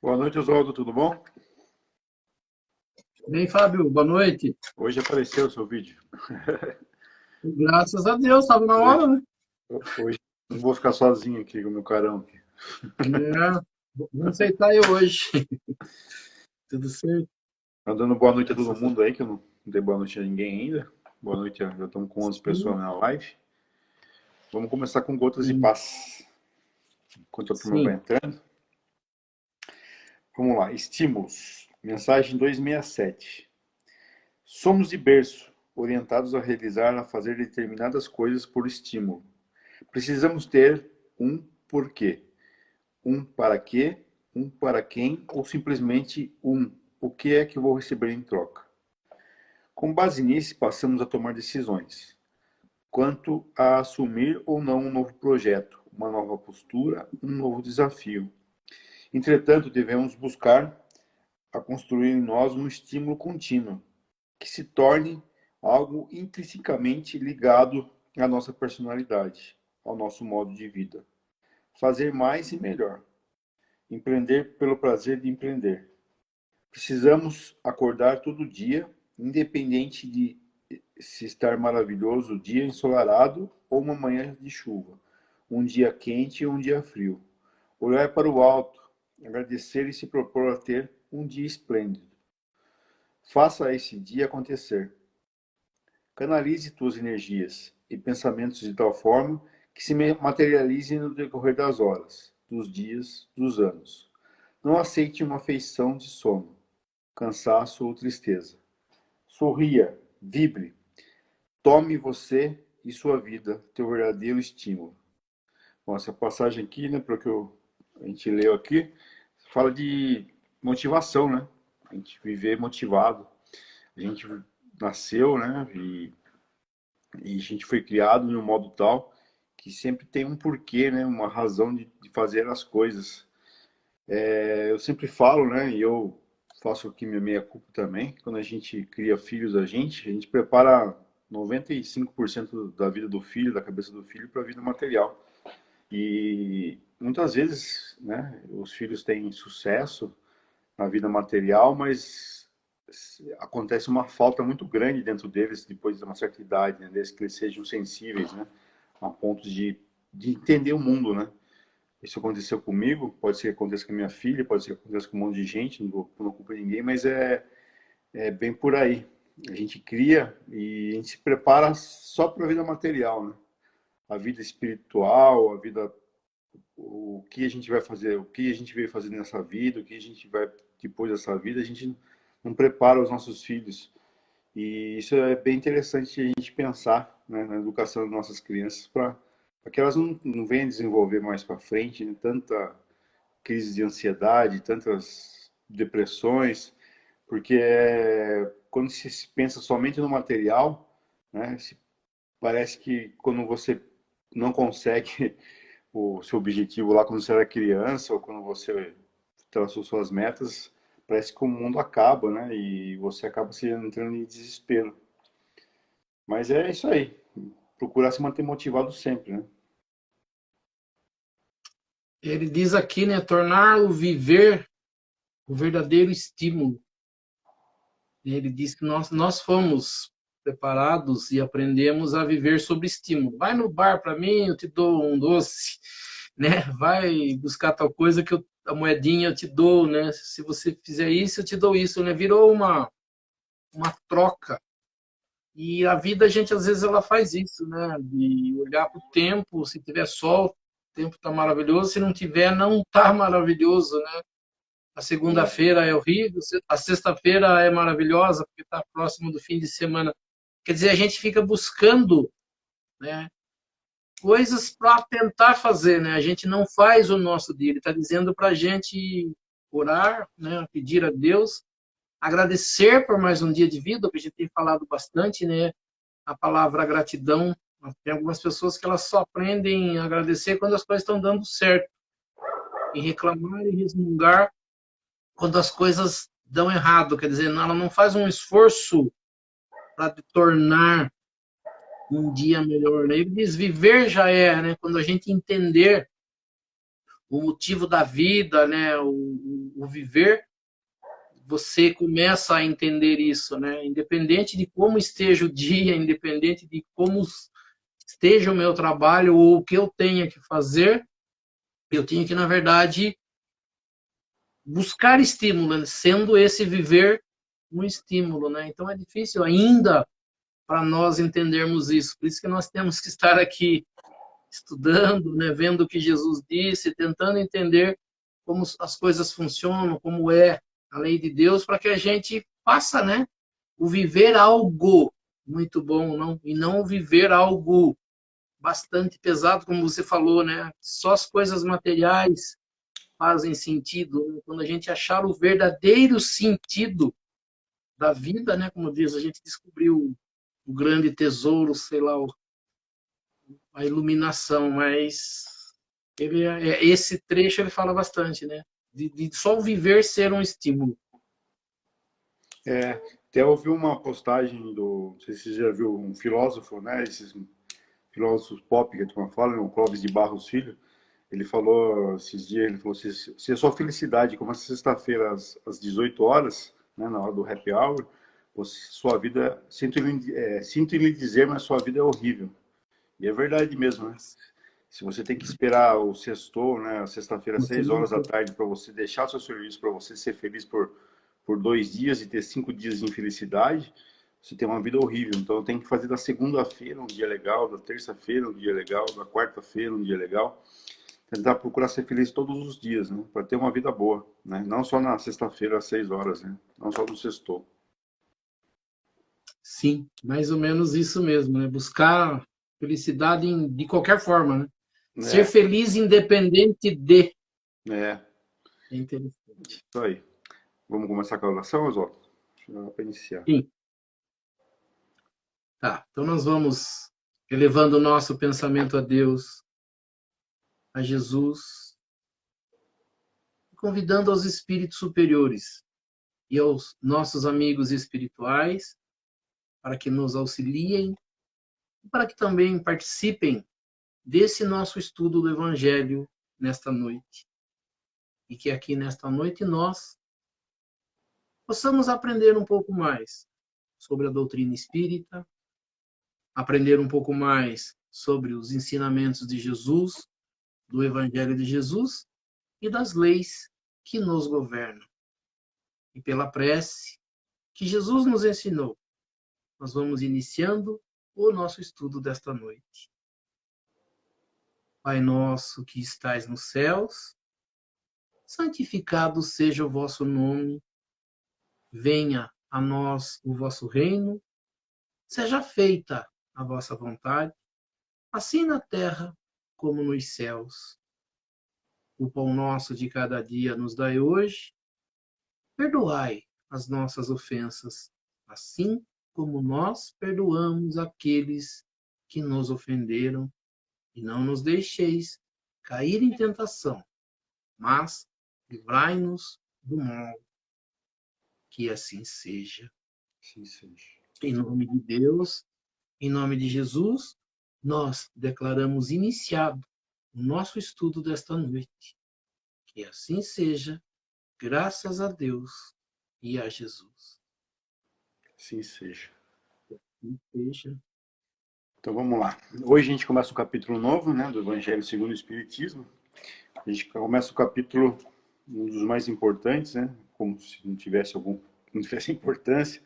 Boa noite, Oswaldo, tudo bom? Bem, Fábio, boa noite. Hoje apareceu o seu vídeo. Graças a Deus, estava na hora, Hoje, né? hoje não vou ficar sozinho aqui com o meu carão aqui. É, vamos aceitar eu hoje. Tudo certo? Tá dando boa noite a todo Graças a mundo aí, que eu não dei boa noite a ninguém ainda. Boa noite, já estamos com 11 pessoas Deus. na live. Vamos começar com gotas de Sim, paz, enquanto a turma vai sim. entrando. Vamos lá, estímulos. Mensagem 267. Somos de berço, orientados a realizar, a fazer determinadas coisas por estímulo. Precisamos ter um porquê. Um para quê, um para quem ou simplesmente um o que é que vou receber em troca. Com base nisso, passamos a tomar decisões quanto a assumir ou não um novo projeto, uma nova postura, um novo desafio. Entretanto, devemos buscar a construir em nós um estímulo contínuo que se torne algo intrinsecamente ligado à nossa personalidade, ao nosso modo de vida. Fazer mais e melhor. Empreender pelo prazer de empreender. Precisamos acordar todo dia, independente de se estar maravilhoso o dia ensolarado ou uma manhã de chuva, um dia quente ou um dia frio. Olhar para o alto, agradecer e se propor a ter um dia esplêndido. Faça esse dia acontecer. Canalize tuas energias e pensamentos de tal forma que se materializem no decorrer das horas, dos dias, dos anos. Não aceite uma feição de sono, cansaço ou tristeza. Sorria, vibre, tome você e sua vida teu verdadeiro estímulo. Bom, essa passagem aqui, né, para que a gente leu aqui, fala de motivação, né? A gente viver motivado. A gente nasceu, né, e a gente foi criado de um modo tal que sempre tem um porquê, né, uma razão de fazer as coisas. Eu sempre falo, né, e eu faço aqui minha meia-culpa também, quando a gente cria filhos a gente prepara 95% da vida do filho, da cabeça do filho, para a vida material. E muitas vezes, né, os filhos têm sucesso na vida material, mas acontece uma falta muito grande dentro deles depois de uma certa idade, né, desde que eles sejam sensíveis, né, a ponto de entender o mundo, né. Isso aconteceu comigo, pode ser que aconteça com a minha filha, pode ser que aconteça com um monte de gente, não culpa ninguém, mas é bem por aí. A gente cria e a gente se prepara só para a vida material, né? A vida espiritual, a vida, o que a gente vai fazer, o que a gente veio fazer nessa vida, o que a gente vai depois dessa vida, a gente não prepara os nossos filhos. E isso é bem interessante a gente pensar, né, na educação das nossas crianças para que elas não venham desenvolver mais para frente, né, tanta crise de ansiedade, tantas depressões, porque quando se pensa somente no material, né, parece que quando você não consegue o seu objetivo lá quando você era criança ou quando você traçou suas metas, parece que o mundo acaba, né? E você acaba se entrando em desespero. Mas é isso aí. Procurar se manter motivado sempre, né? Ele diz aqui, né, tornar o viver o verdadeiro estímulo. Ele diz que nós fomos preparados e aprendemos a viver sob estímulo. Vai no bar para mim, eu te dou um doce, né? Vai buscar tal coisa que a moedinha eu te dou, né? Se você fizer isso, eu te dou isso, né? Virou uma troca. E a vida, a gente, às vezes, ela faz isso, né? De olhar para o tempo, se tiver sol, o tempo está maravilhoso, se não tiver, não está maravilhoso, né? A segunda-feira é horrível, a sexta-feira é maravilhosa, porque está próximo do fim de semana. Quer dizer, a gente fica buscando, né, coisas para tentar fazer, né? A gente não faz o nosso dia. Ele está dizendo para a gente orar, né, pedir a Deus, agradecer por mais um dia de vida, que a gente tem falado bastante, né? A palavra gratidão. Tem algumas pessoas que elas só aprendem a agradecer quando as coisas estão dando certo, e reclamar e resmungar quando as coisas dão errado. Quer dizer, ela não faz um esforço para tornar um dia melhor. Né? Ele diz, viver já é, né? Quando a gente entender o motivo da vida, né? O viver, você começa a entender isso, né? Independente de como esteja o dia, independente de como esteja o meu trabalho ou o que eu tenha que fazer, eu tinha que, na verdade, buscar estímulo, né? Sendo esse viver um estímulo, né? Então é difícil ainda para nós entendermos isso. Por isso que nós temos que estar aqui estudando, né? Vendo o que Jesus disse, tentando entender como as coisas funcionam, como é a lei de Deus, para que a gente faça, né? O viver algo muito bom, não? E não viver algo bastante pesado, como você falou, né? Só as coisas materiais fazem sentido. Né? Quando a gente achar o verdadeiro sentido da vida, né? Como diz, a gente descobriu o grande tesouro, sei lá, a iluminação, mas esse trecho ele fala bastante, né? De só o viver ser um estímulo. Até ouvi uma postagem não sei se você já viu, um filósofo, né? Esses filósofos pop que a turma fala, né, o Clóvis de Barros Filho. Ele falou esses dias, ele falou, se a sua felicidade começa sexta-feira às 18 horas, né, na hora do happy hour, sua vida, sinto lhe dizer, mas sua vida é horrível. E é verdade mesmo, né? Se você tem que esperar o sextou, né, a sexta-feira, 6 horas da tarde, para você deixar o seu serviço, para você ser feliz por 2 dias e ter 5 dias de infelicidade, você tem uma vida horrível. Então tem que fazer da segunda-feira um dia legal, da terça-feira um dia legal, da quarta-feira um dia legal. Tentar procurar ser feliz todos os dias, né? Para ter uma vida boa, né? Não só na sexta-feira às 6 horas, né? Não só no sextou. Sim, mais ou menos isso mesmo, né? Buscar felicidade de qualquer forma, né? Ser É, feliz independente de. é, É interessante. isso aí. Vamos começar com a oração, Oswaldo? Para iniciar. Sim, tá. Então nós vamos elevando o nosso pensamento a Deus, a Jesus, convidando aos espíritos superiores e aos nossos amigos espirituais para que nos auxiliem e para que também participem desse nosso estudo do Evangelho nesta noite. E que aqui nesta noite nós possamos aprender um pouco mais sobre a doutrina espírita, aprender um pouco mais sobre os ensinamentos de Jesus, do Evangelho de Jesus e das leis que nos governam. E pela prece que Jesus nos ensinou, nós vamos iniciando o nosso estudo desta noite. Pai nosso que estais nos céus, santificado seja o vosso nome, venha a nós o vosso reino, seja feita a vossa vontade, assim na terra como nos céus. O pão nosso de cada dia nos dai hoje, perdoai as nossas ofensas, assim como nós perdoamos aqueles que nos ofenderam, e não nos deixeis cair em tentação, mas livrai-nos do mal. Que assim seja. Sim, seja. Em nome de Deus, em nome de Jesus, nós declaramos iniciado o nosso estudo desta noite. Que assim seja, graças a Deus e a Jesus. Sim, seja. Que seja. Então vamos lá. Hoje a gente começa um capítulo novo, né, do Evangelho segundo o Espiritismo. A gente começa o capítulo, um dos mais importantes, né, como se não tivesse não tivesse importância.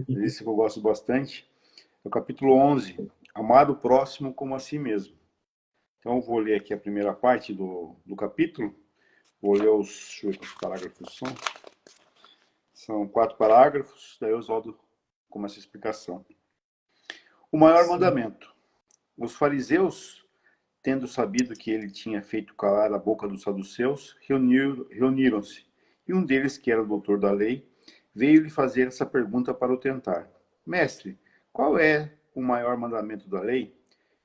Esse que eu gosto bastante. É o capítulo 11, Amar o próximo como a si mesmo. Então eu vou ler aqui a primeira parte do capítulo. Vou ler deixa eu ver quantos parágrafos são. São 4 parágrafos, daí o Oswaldo começa a explicação. O maior Sim. mandamento. Os fariseus, tendo sabido que ele tinha feito calar a boca dos saduceus, reuniram-se. E um deles, que era o doutor da lei, veio lhe fazer essa pergunta para o tentar. Mestre, qual é o maior mandamento da lei?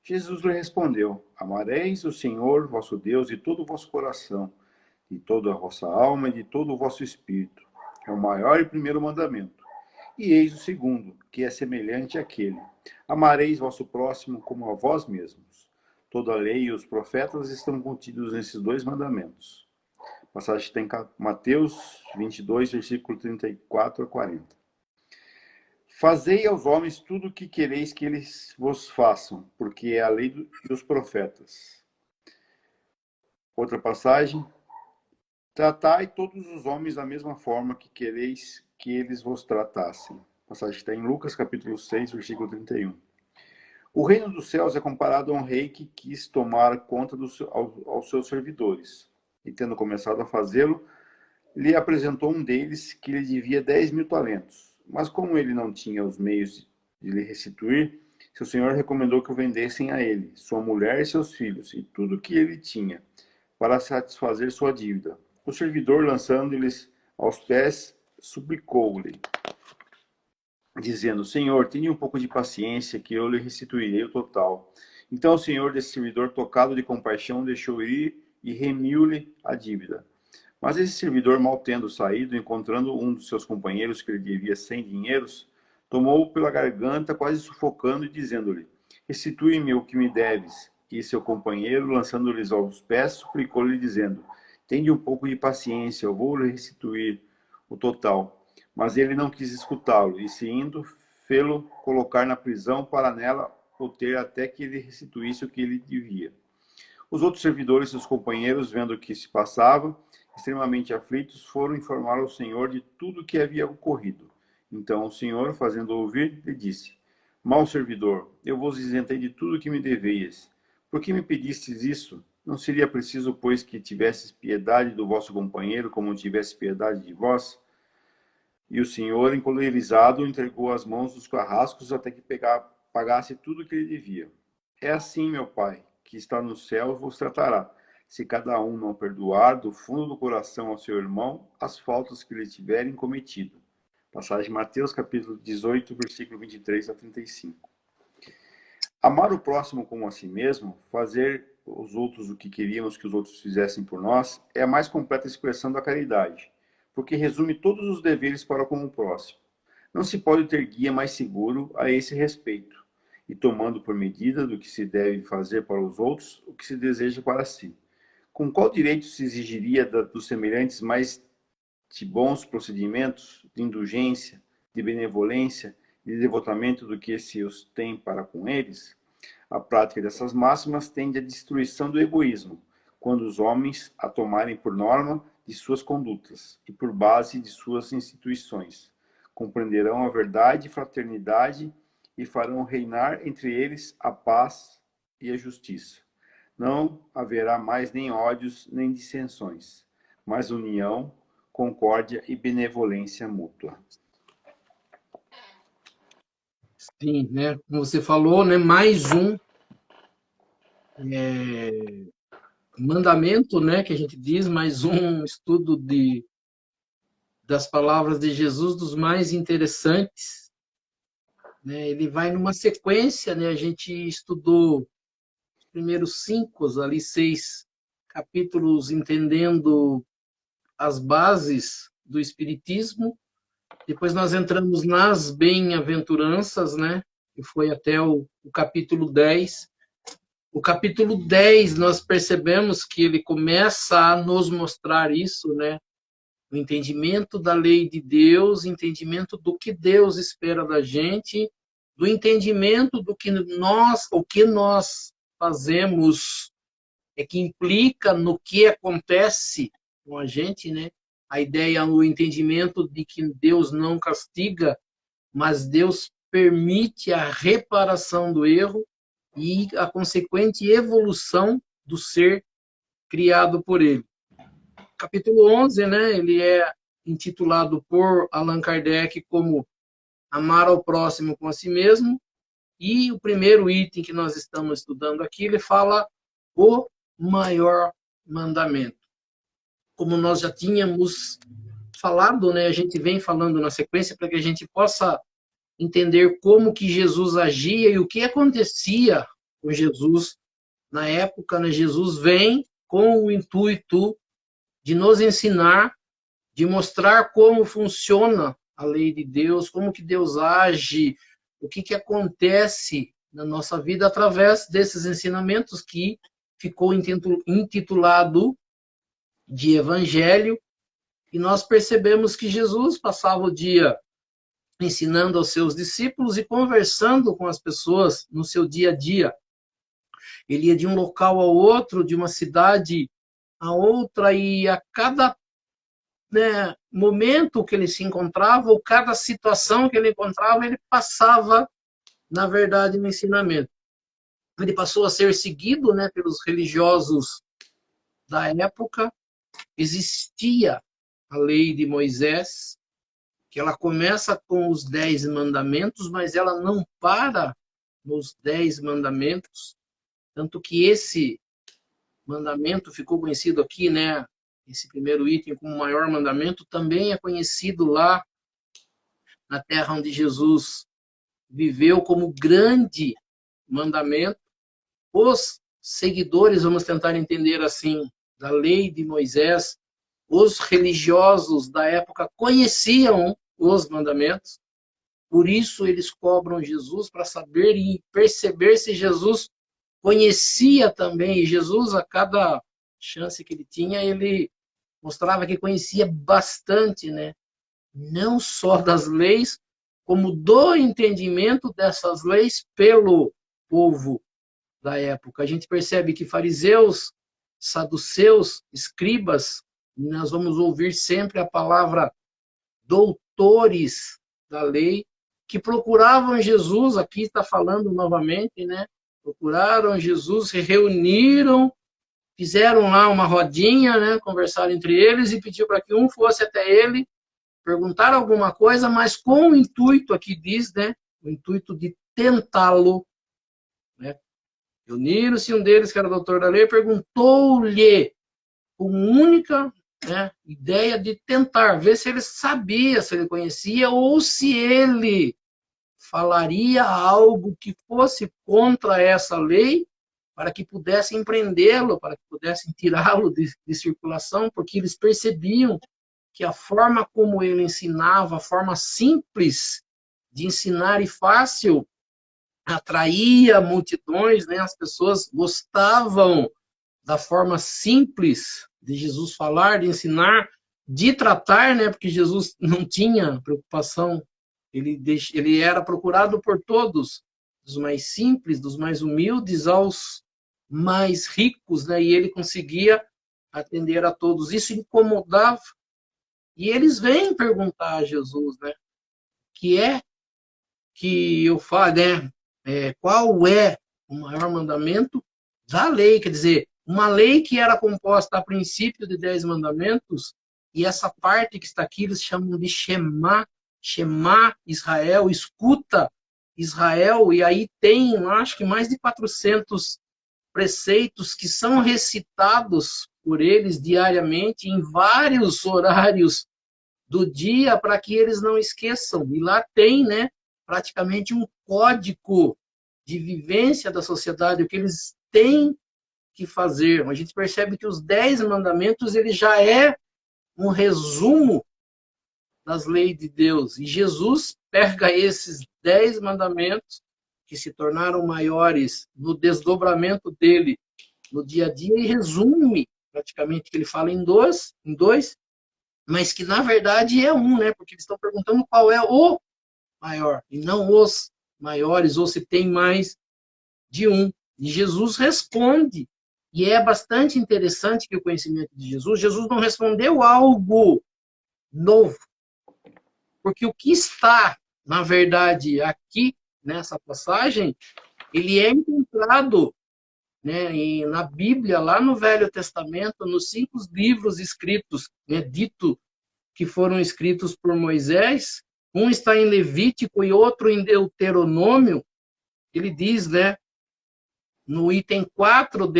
Jesus lhe respondeu: Amareis o Senhor, vosso Deus, de todo o vosso coração, de toda a vossa alma e de todo o vosso espírito. É o maior e primeiro mandamento. E eis o segundo, que é semelhante àquele: Amareis vosso próximo como a vós mesmos. Toda a lei e os profetas estão contidos nesses dois mandamentos. A passagem está em Mateus 22, versículo 34 a 40. Fazei aos homens tudo o que quereis que eles vos façam, porque é a lei dos profetas. Outra passagem. Tratai todos os homens da mesma forma que quereis que eles vos tratassem. A passagem está em Lucas, capítulo 6, versículo 31. O reino dos céus é comparado a um rei que quis tomar conta aos seus servidores. E tendo começado a fazê-lo, lhe apresentou um deles que lhe devia 10.000 talentos. Mas como ele não tinha os meios de lhe restituir, seu senhor recomendou que o vendessem a ele, sua mulher e seus filhos, e tudo o que ele tinha, para satisfazer sua dívida. O servidor, lançando-lhes aos pés, suplicou-lhe, dizendo: Senhor, tenha um pouco de paciência, que eu lhe restituirei o total. Então o senhor desse servidor, tocado de compaixão, deixou ir e remiu-lhe a dívida. Mas esse servidor, mal tendo saído, encontrando um dos seus companheiros que lhe devia 100 dinheiros, tomou-o pela garganta, quase sufocando, e dizendo-lhe: Restitui-me o que me deves. E seu companheiro, lançando-lhes aos pés, suplicou-lhe, dizendo: Tende um pouco de paciência, eu vou lhe restituir o total. Mas ele não quis escutá-lo, e se indo, fê-lo colocar na prisão para nela o ter até que ele restituísse o que ele devia. Os outros servidores e seus companheiros, vendo o que se passava, extremamente aflitos, foram informar ao Senhor de tudo o que havia ocorrido. Então o Senhor, fazendo ouvir, lhe disse: Mau servidor, eu vos isentei de tudo o que me deveis. Por que me pedistes isso? Não seria preciso, pois, que tivesses piedade do vosso companheiro, como tivesse piedade de vós? E o Senhor, encolerizado, entregou as mãos dos carrascos até que pagasse tudo o que lhe devia. É assim, meu Pai, que está no céu, vos tratará, se cada um não perdoar do fundo do coração ao seu irmão as faltas que lhe tiverem cometido. Passagem de Mateus, capítulo 18, versículo 23 a 35. Amar o próximo como a si mesmo, fazer os outros o que queríamos que os outros fizessem por nós, é a mais completa expressão da caridade, porque resume todos os deveres para com o próximo. Não se pode ter guia mais seguro a esse respeito, e tomando por medida do que se deve fazer para os outros o que se deseja para si. Com qual direito se exigiria dos semelhantes mais de bons procedimentos, de indulgência, de benevolência, de devotamento do que se os tem para com eles? A prática dessas máximas tende à destruição do egoísmo, quando os homens a tomarem por norma de suas condutas e por base de suas instituições. Compreenderão a verdade e fraternidade e farão reinar entre eles a paz e a justiça. Não haverá mais nem ódios nem dissensões, mas união, concórdia e benevolência mútua. Sim, né? Como você falou, né? Mais um mandamento, né? Que a gente diz, mais um estudo das palavras de Jesus, dos mais interessantes, né? Ele vai numa sequência, né? A gente estudou os primeiros 5, ali 6 capítulos, entendendo as bases do Espiritismo. Depois nós entramos nas bem-aventuranças, né? Que foi até o capítulo 10. O capítulo 10, nós percebemos que ele começa a nos mostrar isso, né? O entendimento da lei de Deus, entendimento do que Deus espera da gente, do entendimento do que o que nós fazemos que implica no que acontece com a gente, né? A ideia, o entendimento de que Deus não castiga, mas Deus permite a reparação do erro e a consequente evolução do ser criado por ele. Capítulo 11, né? Ele é intitulado por Allan Kardec como Amar ao próximo como a si mesmo. E o primeiro item que nós estamos estudando aqui, ele fala o maior mandamento. Como nós já tínhamos falado, né, a gente vem falando na sequência para que a gente possa entender como que Jesus agia e o que acontecia com Jesus na época, né? Jesus vem com o intuito de nos ensinar, de mostrar como funciona a lei de Deus, como que Deus age, o que acontece na nossa vida através desses ensinamentos que ficou intitulado de Evangelho. E nós percebemos que Jesus passava o dia ensinando aos seus discípulos e conversando com as pessoas no seu dia a dia. Ele ia de um local ao outro, de uma cidade a outra, e a cada momento que ele se encontrava, ou cada situação que ele encontrava, ele passava, na verdade, no ensinamento. Ele passou a ser seguido, pelos religiosos da época. Existia a lei de Moisés, que ela começa com os 10 mandamentos, mas ela não para nos 10 mandamentos. Tanto que esse mandamento ficou conhecido aqui, esse primeiro item como o maior mandamento, também é conhecido lá na terra onde Jesus viveu como grande mandamento. Os seguidores, vamos tentar entender assim, da lei de Moisés, os religiosos da época conheciam os mandamentos, por isso eles cobram Jesus para saber e perceber se Jesus conhecia também. E Jesus, a cada chance que ele tinha, ele mostrava que conhecia bastante, não só das leis, como do entendimento dessas leis pelo povo da época. A gente percebe que fariseus, saduceus, escribas, nós vamos ouvir sempre a palavra doutores da lei, que procuravam Jesus, aqui está falando novamente, procuraram Jesus, se reuniram, fizeram lá uma rodinha, conversaram entre eles e pediu para que um fosse até ele, perguntar alguma coisa, mas com o intuito, aqui diz, o intuito de tentá-lo. Reuniram-se, um deles, que era doutor da lei, perguntou-lhe, com única ideia de tentar, ver se ele sabia, se ele conhecia, ou se ele falaria algo que fosse contra essa lei, para que pudessem prendê-lo, para que pudessem tirá-lo de circulação, porque eles percebiam que a forma como ele ensinava, a forma simples de ensinar e fácil, atraía multidões, as pessoas gostavam da forma simples de Jesus falar, de ensinar, de tratar, porque Jesus não tinha preocupação, ele era procurado por todos, dos mais simples, dos mais humildes aos mais ricos, e ele conseguia atender a todos. Isso incomodava. E eles vêm perguntar a Jesus, que é que eu falo, qual é o maior mandamento da lei? Quer dizer, uma lei que era composta a princípio de 10 mandamentos, e essa parte que está aqui eles chamam de Shema, Shema Israel, escuta Israel, e aí tem, acho que mais de 400 preceitos que são recitados por eles diariamente, em vários horários do dia, para que eles não esqueçam. E lá tem, praticamente um código de vivência da sociedade, o que eles têm que fazer. A gente percebe que os 10 mandamentos, ele já é um resumo das leis de Deus. E Jesus pega esses 10 mandamentos, que se tornaram maiores no desdobramento dele no dia a dia, e resume praticamente, que ele fala em dois, mas que na verdade é um, porque eles estão perguntando qual é o maior, e não os maiores, ou se tem mais de um. E Jesus responde, e é bastante interessante que o conhecimento de Jesus não respondeu algo novo, porque o que está, na verdade, aqui, nessa passagem, ele é encontrado na Bíblia, lá no Velho Testamento, nos 5 livros escritos, dito que foram escritos por Moisés. Um está em Levítico e outro em Deuteronômio. Ele diz, no item 4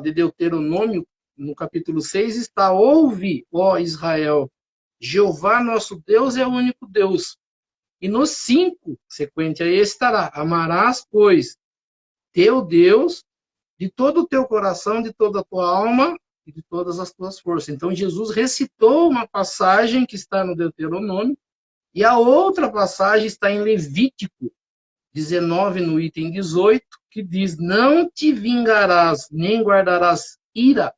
de Deuteronômio, no capítulo 6, está: ouve, ó Israel, Jeová nosso Deus é o único Deus. E no 5, sequente a esse, estará: amarás, pois, teu Deus de todo o teu coração, de toda a tua alma e de todas as tuas forças. Então, Jesus recitou uma passagem que está no Deuteronômio, e a outra passagem está em Levítico, 19, no item 18, que diz: não te vingarás, nem guardarás ira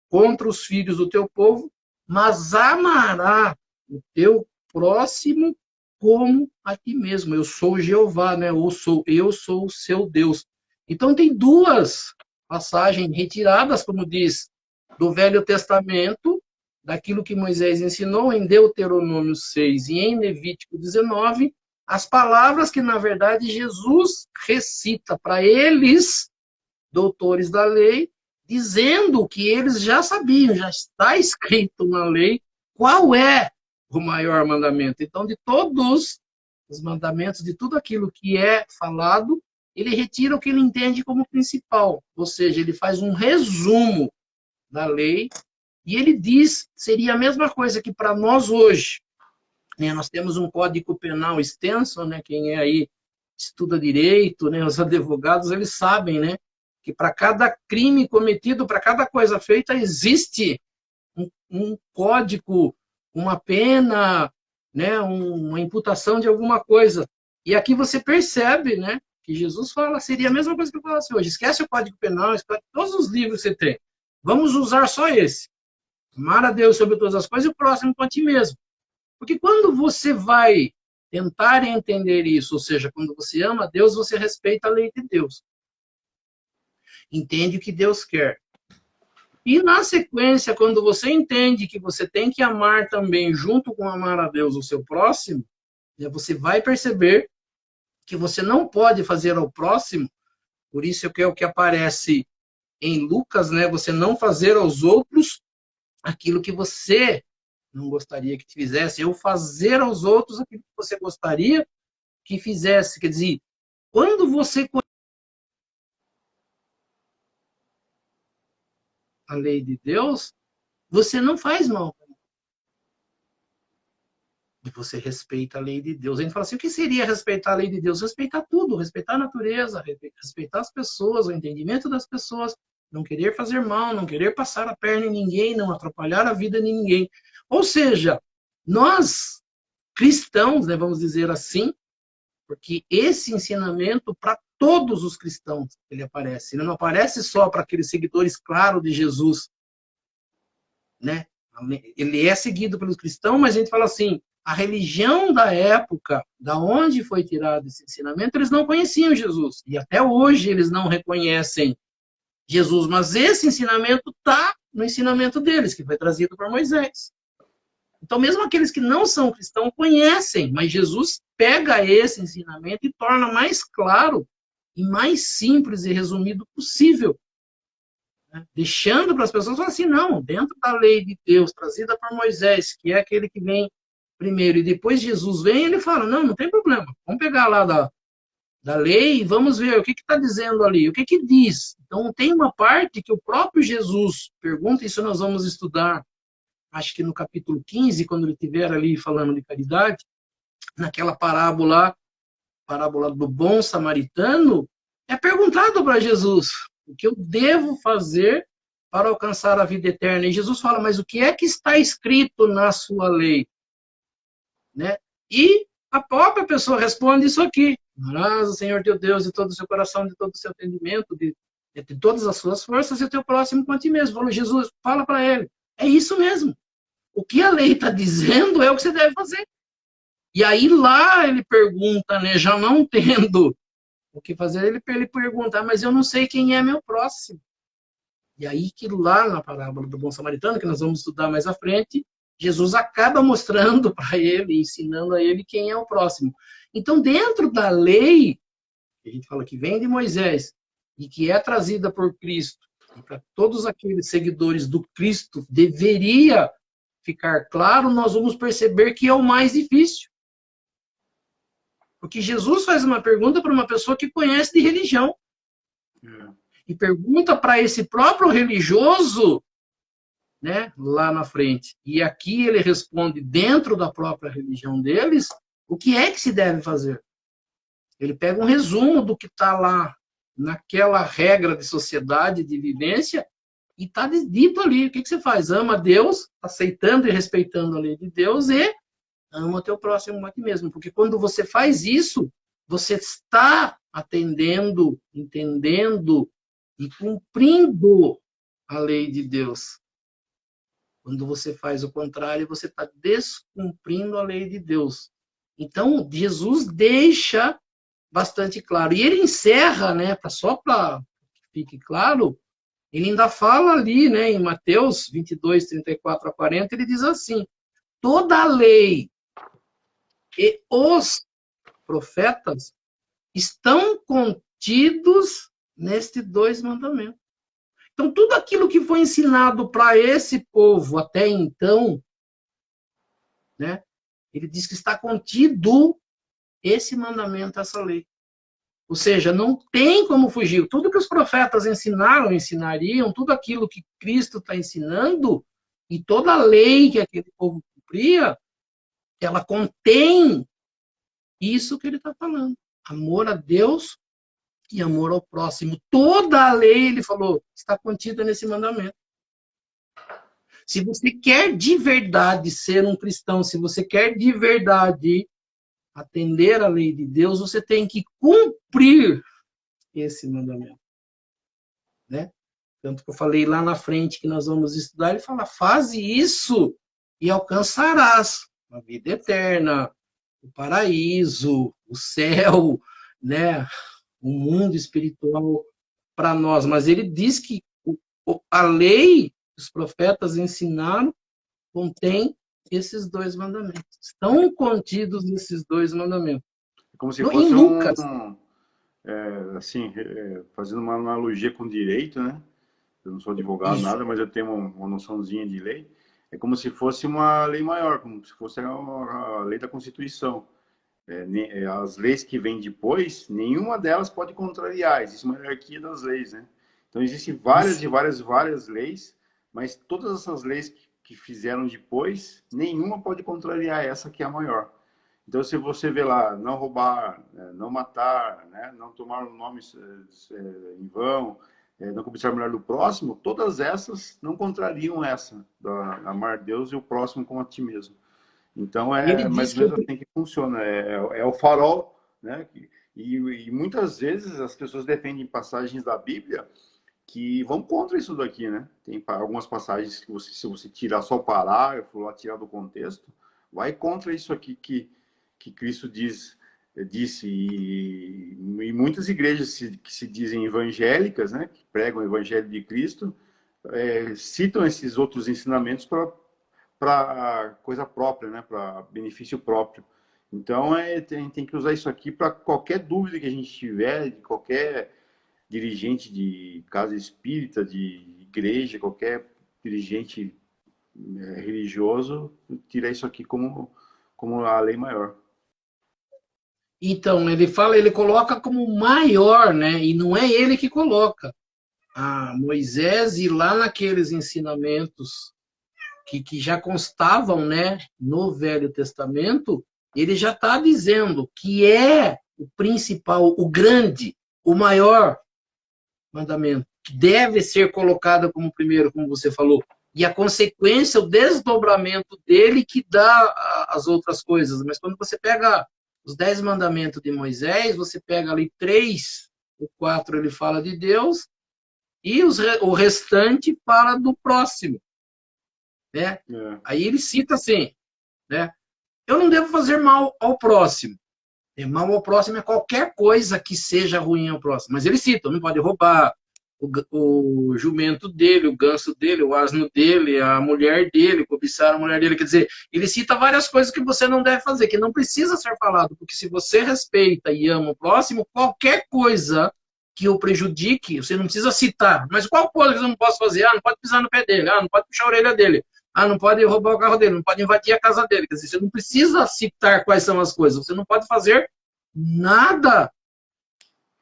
contra os filhos do teu povo, mas amará o teu próximo como a ti mesmo. Eu sou Jeová, né? Eu sou o seu Deus. Então tem duas passagens retiradas, como diz, do Velho Testamento, daquilo que Moisés ensinou em Deuteronômio 6 e em Levítico 19, as palavras que, na verdade, Jesus recita para eles, doutores da lei, dizendo que eles já sabiam, já está escrito na lei, qual é o maior mandamento. Então, de todos os mandamentos, de tudo aquilo que é falado, ele retira o que ele entende como principal, ou seja, ele faz um resumo da lei, e ele diz, seria a mesma coisa que para nós hoje, né, nós temos um código penal extenso, né, quem é aí estuda direito, né, os advogados, eles sabem, né, que para cada crime cometido, para cada coisa feita, existe um código, uma pena, né, uma imputação de alguma coisa. E aqui você percebe, né, que Jesus fala, seria a mesma coisa que eu falasse hoje. Esquece o Código Penal, esquece todos os livros que você tem. Vamos usar só esse. Amar a Deus sobre todas as coisas e o próximo com a ti mesmo. Porque quando você vai tentar entender isso, ou seja, quando você ama a Deus, você respeita a lei de Deus. Entende o que Deus quer. E na sequência, quando você entende que você tem que amar também, junto com amar a Deus, o seu próximo, você vai perceber que você não pode fazer ao próximo, por isso que é o que aparece em Lucas, né? Você não fazer aos outros aquilo que você não gostaria que te fizesse, ou fazer aos outros aquilo que você gostaria que fizesse. Quer dizer, quando você a lei de Deus, você não faz mal. E você respeita a lei de Deus. A gente fala assim, o que seria respeitar a lei de Deus? Respeitar tudo, respeitar a natureza, respeitar as pessoas, o entendimento das pessoas, não querer fazer mal, não querer passar a perna em ninguém, não atrapalhar a vida de ninguém. Ou seja, nós, cristãos, né, vamos dizer assim, porque esse ensinamento para todos os cristãos ele aparece. Ele não aparece só para aqueles seguidores, claro, de Jesus, né? Ele é seguido pelos cristãos, mas a gente fala assim, a religião da época, da onde foi tirado esse ensinamento, eles não conheciam Jesus. E até hoje eles não reconhecem Jesus. Mas esse ensinamento está no ensinamento deles, que foi trazido por Moisés. Então, mesmo aqueles que não são cristãos conhecem, mas Jesus pega esse ensinamento e torna mais claro e mais simples e resumido possível. Né? Deixando para as pessoas falar assim, não, dentro da lei de Deus, trazida por Moisés, que é aquele que vem primeiro e depois Jesus vem, ele fala, não, não tem problema, vamos pegar lá da lei e vamos ver o que está dizendo ali, o que diz. Então, tem uma parte que o próprio Jesus pergunta, isso nós vamos estudar, acho que no capítulo 15, quando ele estiver ali falando de caridade, naquela parábola do bom samaritano, é perguntado para Jesus, o que eu devo fazer para alcançar a vida eterna? E Jesus fala, mas o que é que está escrito na sua lei? Né? E a própria pessoa responde isso aqui. Amarás o Senhor teu Deus de todo o seu coração, de todo o seu entendimento, de todas as suas forças e o teu próximo com a ti mesmo. Falou, Jesus, fala para ele. É isso mesmo. O que a lei está dizendo é o que você deve fazer. E aí lá ele pergunta, né, já não tendo o que fazer, ele pergunta, mas eu não sei quem é meu próximo. E aí que lá na parábola do bom samaritano, que nós vamos estudar mais à frente, Jesus acaba mostrando para ele, ensinando a ele quem é o próximo. Então, dentro da lei, que a gente fala que vem de Moisés, e que é trazida por Cristo, e para todos aqueles seguidores do Cristo, deveria ficar claro, nós vamos perceber que é o mais difícil. Porque Jesus faz uma pergunta para uma pessoa que conhece de religião. E pergunta para esse próprio religioso, né, lá na frente. E aqui ele responde dentro da própria religião deles o que é que se deve fazer. Ele pega um resumo do que está lá naquela regra de sociedade, de vivência, e está dito ali. O que você faz? Ama a Deus, aceitando e respeitando a lei de Deus, e ama o teu próximo a ti mesmo. Porque quando você faz isso, você está atendendo, entendendo e cumprindo a lei de Deus. Quando você faz o contrário, você está descumprindo a lei de Deus. Então, Jesus deixa bastante claro. E ele encerra, né, só para que fique claro, ele ainda fala ali, né, em Mateus 22, 34 a 40, ele diz assim: toda a lei e os profetas estão contidos nestes dois mandamentos. Então, tudo aquilo que foi ensinado para esse povo até então, né, ele diz que está contido esse mandamento, essa lei. Ou seja, não tem como fugir. Tudo que os profetas ensinaram, ensinariam, tudo aquilo que Cristo está ensinando, e toda a lei que aquele povo cumpria, ela contém isso que ele está falando. Amor a Deus e amor ao próximo. Toda a lei, ele falou, está contida nesse mandamento. Se você quer de verdade ser um cristão, se você quer de verdade atender a lei de Deus, você tem que cumprir esse mandamento, né? Tanto que eu falei lá na frente que nós vamos estudar, ele fala, faze isso e alcançarás a vida eterna, o paraíso, o céu, né? O mundo espiritual para nós. Mas ele diz que a lei que os profetas ensinaram contém esses dois mandamentos. Estão contidos nesses dois mandamentos. É como se Em fosse Lucas, assim, fazendo uma analogia com direito, né? Eu não sou advogado, isso. nada, mas eu tenho uma noçãozinha de lei. É como se fosse uma lei maior, como se fosse a lei da Constituição. As leis que vêm depois, nenhuma delas pode contrariar. Existe uma hierarquia das leis, né? Então, existem várias e Isso. várias leis, mas todas essas leis que fizeram depois, nenhuma pode contrariar essa que é a maior. Então, se você vê lá, não roubar, não matar, né, não tomar nomes em vão, não cobiçar a mulher do próximo, todas essas não contrariam essa, da amar Deus e o próximo como a ti mesmo. Então, E ele é mais diz ou que menos assim que funciona. É o farol, né? E muitas vezes as pessoas defendem passagens da Bíblia que vão contra isso daqui, né? Tem algumas passagens que se você tirar só o parágrafo, lá tirar do contexto, vai contra isso aqui que Cristo disse. E muitas igrejas que se dizem evangélicas, né? Que pregam o evangelho de Cristo, citam esses outros ensinamentos para coisa própria, né? Para benefício próprio. Então, tem que usar isso aqui para qualquer dúvida que a gente tiver, de qualquer dirigente de casa espírita, de igreja, qualquer dirigente religioso, tira isso aqui como a lei maior. Então, ele fala, ele coloca como maior, né? E não é ele que coloca. Moisés, e lá naqueles ensinamentos que já constavam, né, no Velho Testamento, ele já está dizendo que é o principal, o grande, o maior mandamento, que deve ser colocado como primeiro, como você falou. E a consequência, o desdobramento dele que dá as outras coisas. Mas quando você pega os 10 mandamentos de Moisés, você pega ali 3 ou 4 ele fala de Deus, e o restante fala do próximo. Né? Aí ele cita assim, né? Eu não devo fazer mal ao próximo. Mal ao próximo é qualquer coisa que seja ruim ao próximo. Mas ele cita, não pode roubar o jumento dele, o ganso dele, o asno dele, a mulher dele, cobiçar a mulher dele. Quer dizer, ele cita várias coisas que você não deve fazer, que não precisa ser falado, porque se você respeita e ama o próximo, qualquer coisa que o prejudique, você não precisa citar. Mas qual coisa que eu não posso fazer? Não pode pisar no pé dele, não pode puxar a orelha dele, não pode roubar o carro dele, não pode invadir a casa dele. Quer dizer, você não precisa citar quais são as coisas, você não pode fazer nada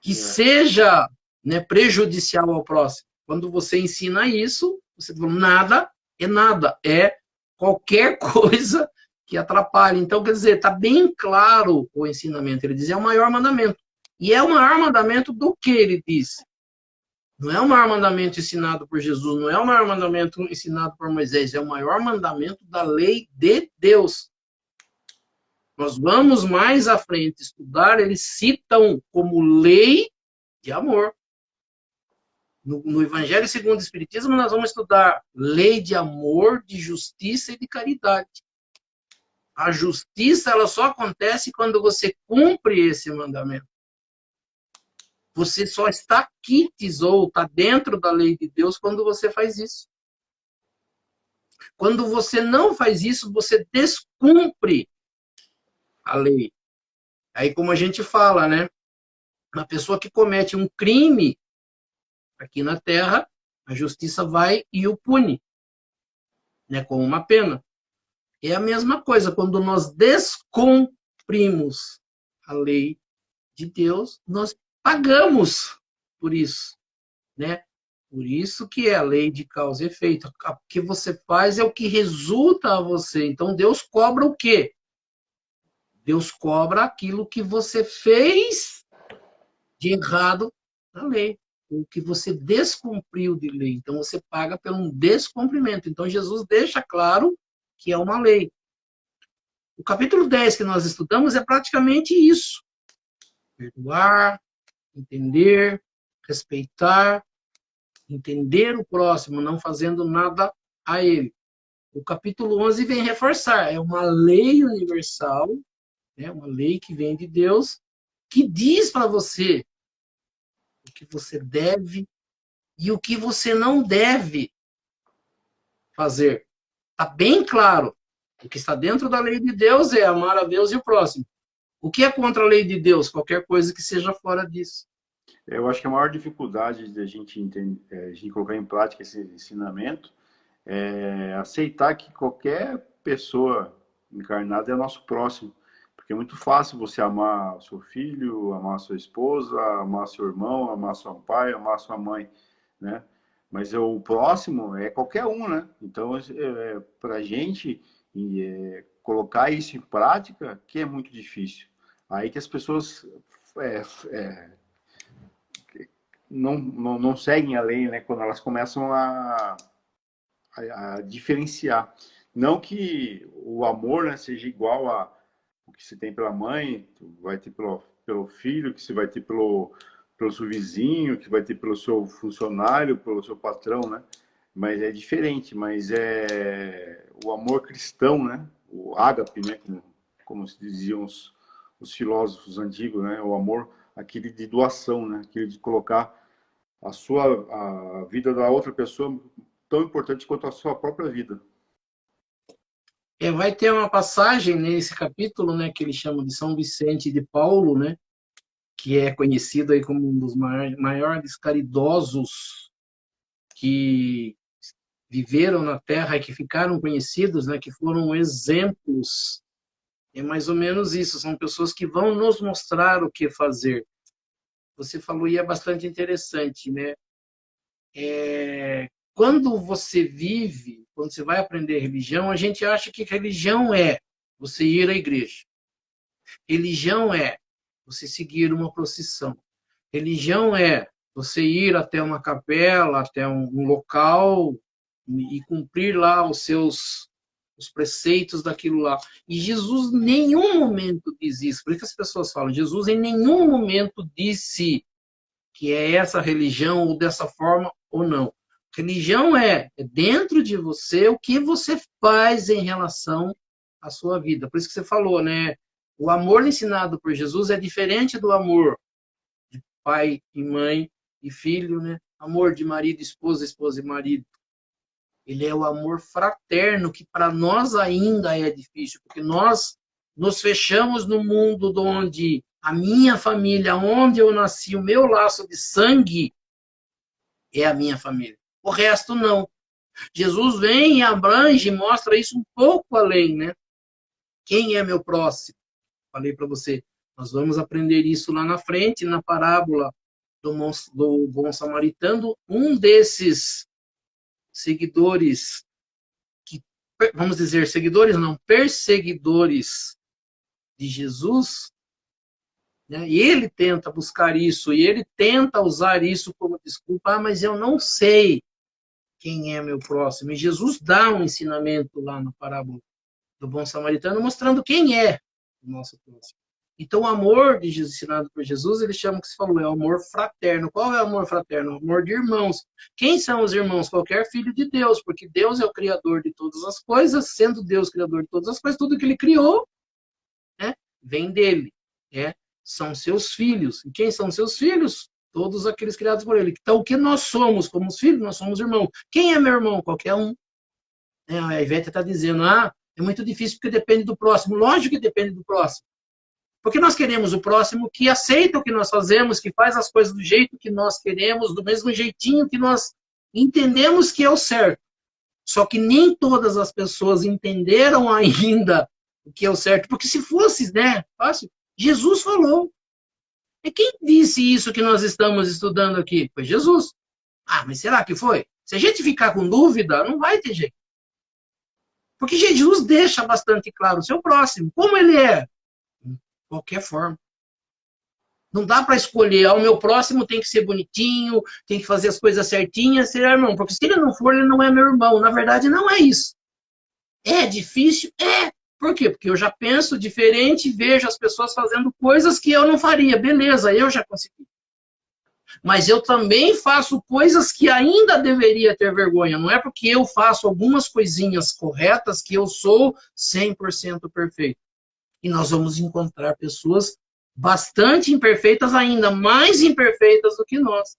que seja, né, prejudicial ao próximo. Quando você ensina isso, você fala, nada é nada, é qualquer coisa que atrapalhe. Então, quer dizer, está bem claro o ensinamento. Ele diz, é o maior mandamento. E é o maior mandamento do que ele diz. Não é o maior mandamento ensinado por Jesus, não é o maior mandamento ensinado por Moisés, é o maior mandamento da lei de Deus. Nós vamos mais à frente estudar, eles citam como lei de amor. No Evangelho segundo o Espiritismo, nós vamos estudar lei de amor, de justiça e de caridade. A justiça, ela só acontece quando você cumpre esse mandamento. Você só está quites ou está dentro da lei de Deus quando você faz isso. Quando você não faz isso, você descumpre a lei. Aí, como a gente fala, né? Uma pessoa que comete um crime aqui na Terra, a justiça vai e o pune, né? Com uma pena. É a mesma coisa, quando nós descumprimos a lei de Deus, nós pagamos por isso, né? Por isso que é a lei de causa e efeito. O que você faz é o que resulta a você. Então, Deus cobra o quê? Deus cobra aquilo que você fez de errado na lei, o que você descumpriu de lei. Então, você paga pelo um descumprimento. Então, Jesus deixa claro que é uma lei. O capítulo 10 que nós estudamos é praticamente isso. Perdoar, entender, respeitar, entender o próximo, não fazendo nada a ele. O capítulo 11 vem reforçar, é uma lei universal, né, uma lei que vem de Deus, que diz para você o que você deve e o que você não deve fazer. Está bem claro. O que está dentro da lei de Deus é amar a Deus e o próximo. O que é contra a lei de Deus? Qualquer coisa que seja fora disso. Eu acho que a maior dificuldade de a gente, a gente colocar em prática esse ensinamento é aceitar que qualquer pessoa encarnada é nosso próximo. Porque é muito fácil você amar seu filho, amar sua esposa, amar seu irmão, amar seu pai, amar sua mãe, né? Mas o próximo é qualquer um, né? Então, para a gente colocar isso em prática, que é muito difícil. Aí que as pessoas não seguem a lei, né? Quando elas começam a diferenciar. Não que o amor, né, seja igual a o que você tem pela mãe, vai ter pelo filho, que você vai ter pelo seu vizinho, que vai ter pelo seu funcionário, pelo seu patrão, né? Mas é diferente, mas é o amor cristão, né? O ágape, né? Como se diziam os filósofos antigos, né? O amor, aquele de doação, né? Aquele de colocar a vida da outra pessoa tão importante quanto a sua própria vida. Vai ter uma passagem nesse capítulo, né, que ele chama de São Vicente de Paulo, né, que é conhecido aí como um dos maiores caridosos que viveram na Terra e que ficaram conhecidos, né, que foram exemplos. É mais ou menos isso, são pessoas que vão nos mostrar o que fazer. Você falou e é bastante interessante, né? Quando você vive, quando você vai aprender religião, a gente acha que religião é você ir à igreja. Religião é você seguir uma procissão. Religião é você ir até uma capela, até um local e cumprir lá os preceitos daquilo lá. E Jesus em nenhum momento diz isso. Por isso que as pessoas falam, Jesus em nenhum momento disse que é essa religião ou dessa forma ou não. Religião é dentro de você o que você faz em relação à sua vida. Por isso que você falou, né? O amor ensinado por Jesus é diferente do amor de pai e mãe e filho, né? Amor de marido, esposa, esposa e marido. Ele é o amor fraterno, que para nós ainda é difícil, porque nós nos fechamos no mundo onde a minha família, onde eu nasci, o meu laço de sangue é a minha família. O resto não. Jesus vem e abrange e mostra isso um pouco além, né? Quem é meu próximo? Falei para você, nós vamos aprender isso lá na frente, na parábola do bom samaritano. Um desses seguidores, vamos dizer, seguidores não, perseguidores de Jesus, né? E ele tenta buscar isso, e ele tenta usar isso como desculpa, mas eu não sei quem é meu próximo. E Jesus dá um ensinamento lá na parábola do bom samaritano, mostrando quem é o nosso próximo. Então, o amor de Jesus, ensinado por Jesus, ele chama o que você falou, é o amor fraterno. Qual é o amor fraterno? O amor de irmãos. Quem são os irmãos? Qualquer filho de Deus, porque Deus é o criador de todas as coisas, sendo Deus criador de todas as coisas, tudo que ele criou, né, vem dele. Né? São seus filhos. E quem são seus filhos? Todos aqueles criados por ele. Então, o que nós somos como os filhos? Nós somos irmãos. Quem é meu irmão? Qualquer um. A Ivete está dizendo, é muito difícil porque depende do próximo. Lógico que depende do próximo. Porque nós queremos o próximo que aceita o que nós fazemos, que faz as coisas do jeito que nós queremos, do mesmo jeitinho que nós entendemos que é o certo. Só que nem todas as pessoas entenderam ainda o que é o certo. Porque se fosse, né, fácil, Jesus falou. E quem disse isso que nós estamos estudando aqui? Foi Jesus. Mas será que foi? Se a gente ficar com dúvida, não vai ter jeito. Porque Jesus deixa bastante claro o seu próximo. Como ele é? De qualquer forma. Não dá para escolher, o meu próximo tem que ser bonitinho, tem que fazer as coisas certinhas, ser irmão. Porque se ele não for, ele não é meu irmão. Na verdade, não é isso. É difícil? É. Por quê? Porque eu já penso diferente, vejo as pessoas fazendo coisas que eu não faria. Beleza, eu já consegui. Mas eu também faço coisas que ainda deveria ter vergonha. Não é porque eu faço algumas coisinhas corretas que eu sou 100% perfeito. E nós vamos encontrar pessoas bastante imperfeitas, ainda mais imperfeitas do que nós.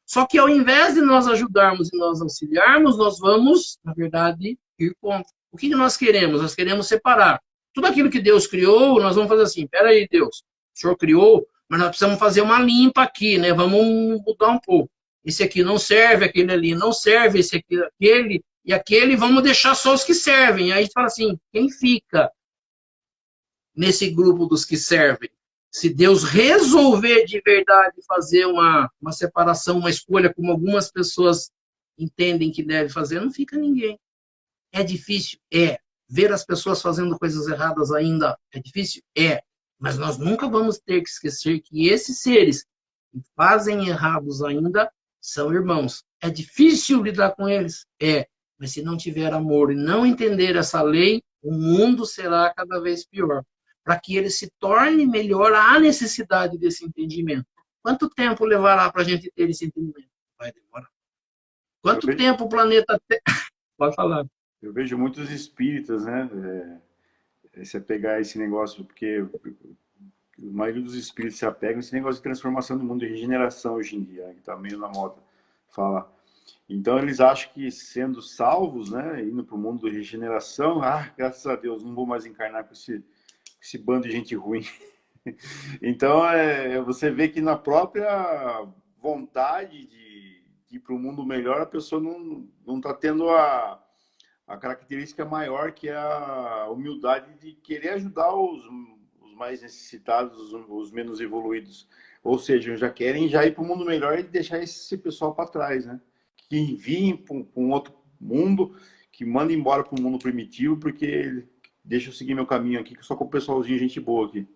Só que ao invés de nós ajudarmos e nós auxiliarmos, nós vamos, na verdade, ir contra. O que nós queremos? Nós queremos separar. Tudo aquilo que Deus criou, nós vamos fazer assim, peraí, Deus, o Senhor criou, mas nós precisamos fazer uma limpa aqui, né? Vamos mudar um pouco. Esse aqui não serve, aquele ali não serve, esse aqui, aquele e aquele, vamos deixar só os que servem. Aí a gente fala assim, quem fica nesse grupo dos que servem? Se Deus resolver de verdade fazer uma separação, uma escolha, como algumas pessoas entendem que deve fazer, não fica ninguém. É difícil? É. Ver as pessoas fazendo coisas erradas ainda é difícil? É. Mas nós nunca vamos ter que esquecer que esses seres que fazem errados ainda são irmãos. É difícil lidar com eles? É. Mas se não tiver amor e não entender essa lei, o mundo será cada vez pior. Para que ele se torne melhor, há necessidade desse entendimento. Quanto tempo levará para a gente ter esse entendimento? Vai demorar. Quanto tempo o planeta... Pode falar. Eu vejo muitos espíritas, né? Você pegar esse negócio, porque a maioria dos espíritos se apegam a esse negócio de transformação do mundo, de regeneração hoje em dia, né, que está meio na moda falar. Então eles acham que sendo salvos, né, indo para o mundo de regeneração, graças a Deus, não vou mais encarnar com esse bando de gente ruim. Então você vê que na própria vontade de ir para um mundo melhor, a pessoa não está tendo a característica maior, que é a humildade de querer ajudar os mais necessitados, os menos evoluídos. Ou seja, já querem já ir para o mundo melhor e deixar esse pessoal para trás, né? Que enviem para um outro mundo, que manda embora para o mundo primitivo, porque deixa eu seguir meu caminho aqui, que só com o pessoalzinho, gente boa aqui.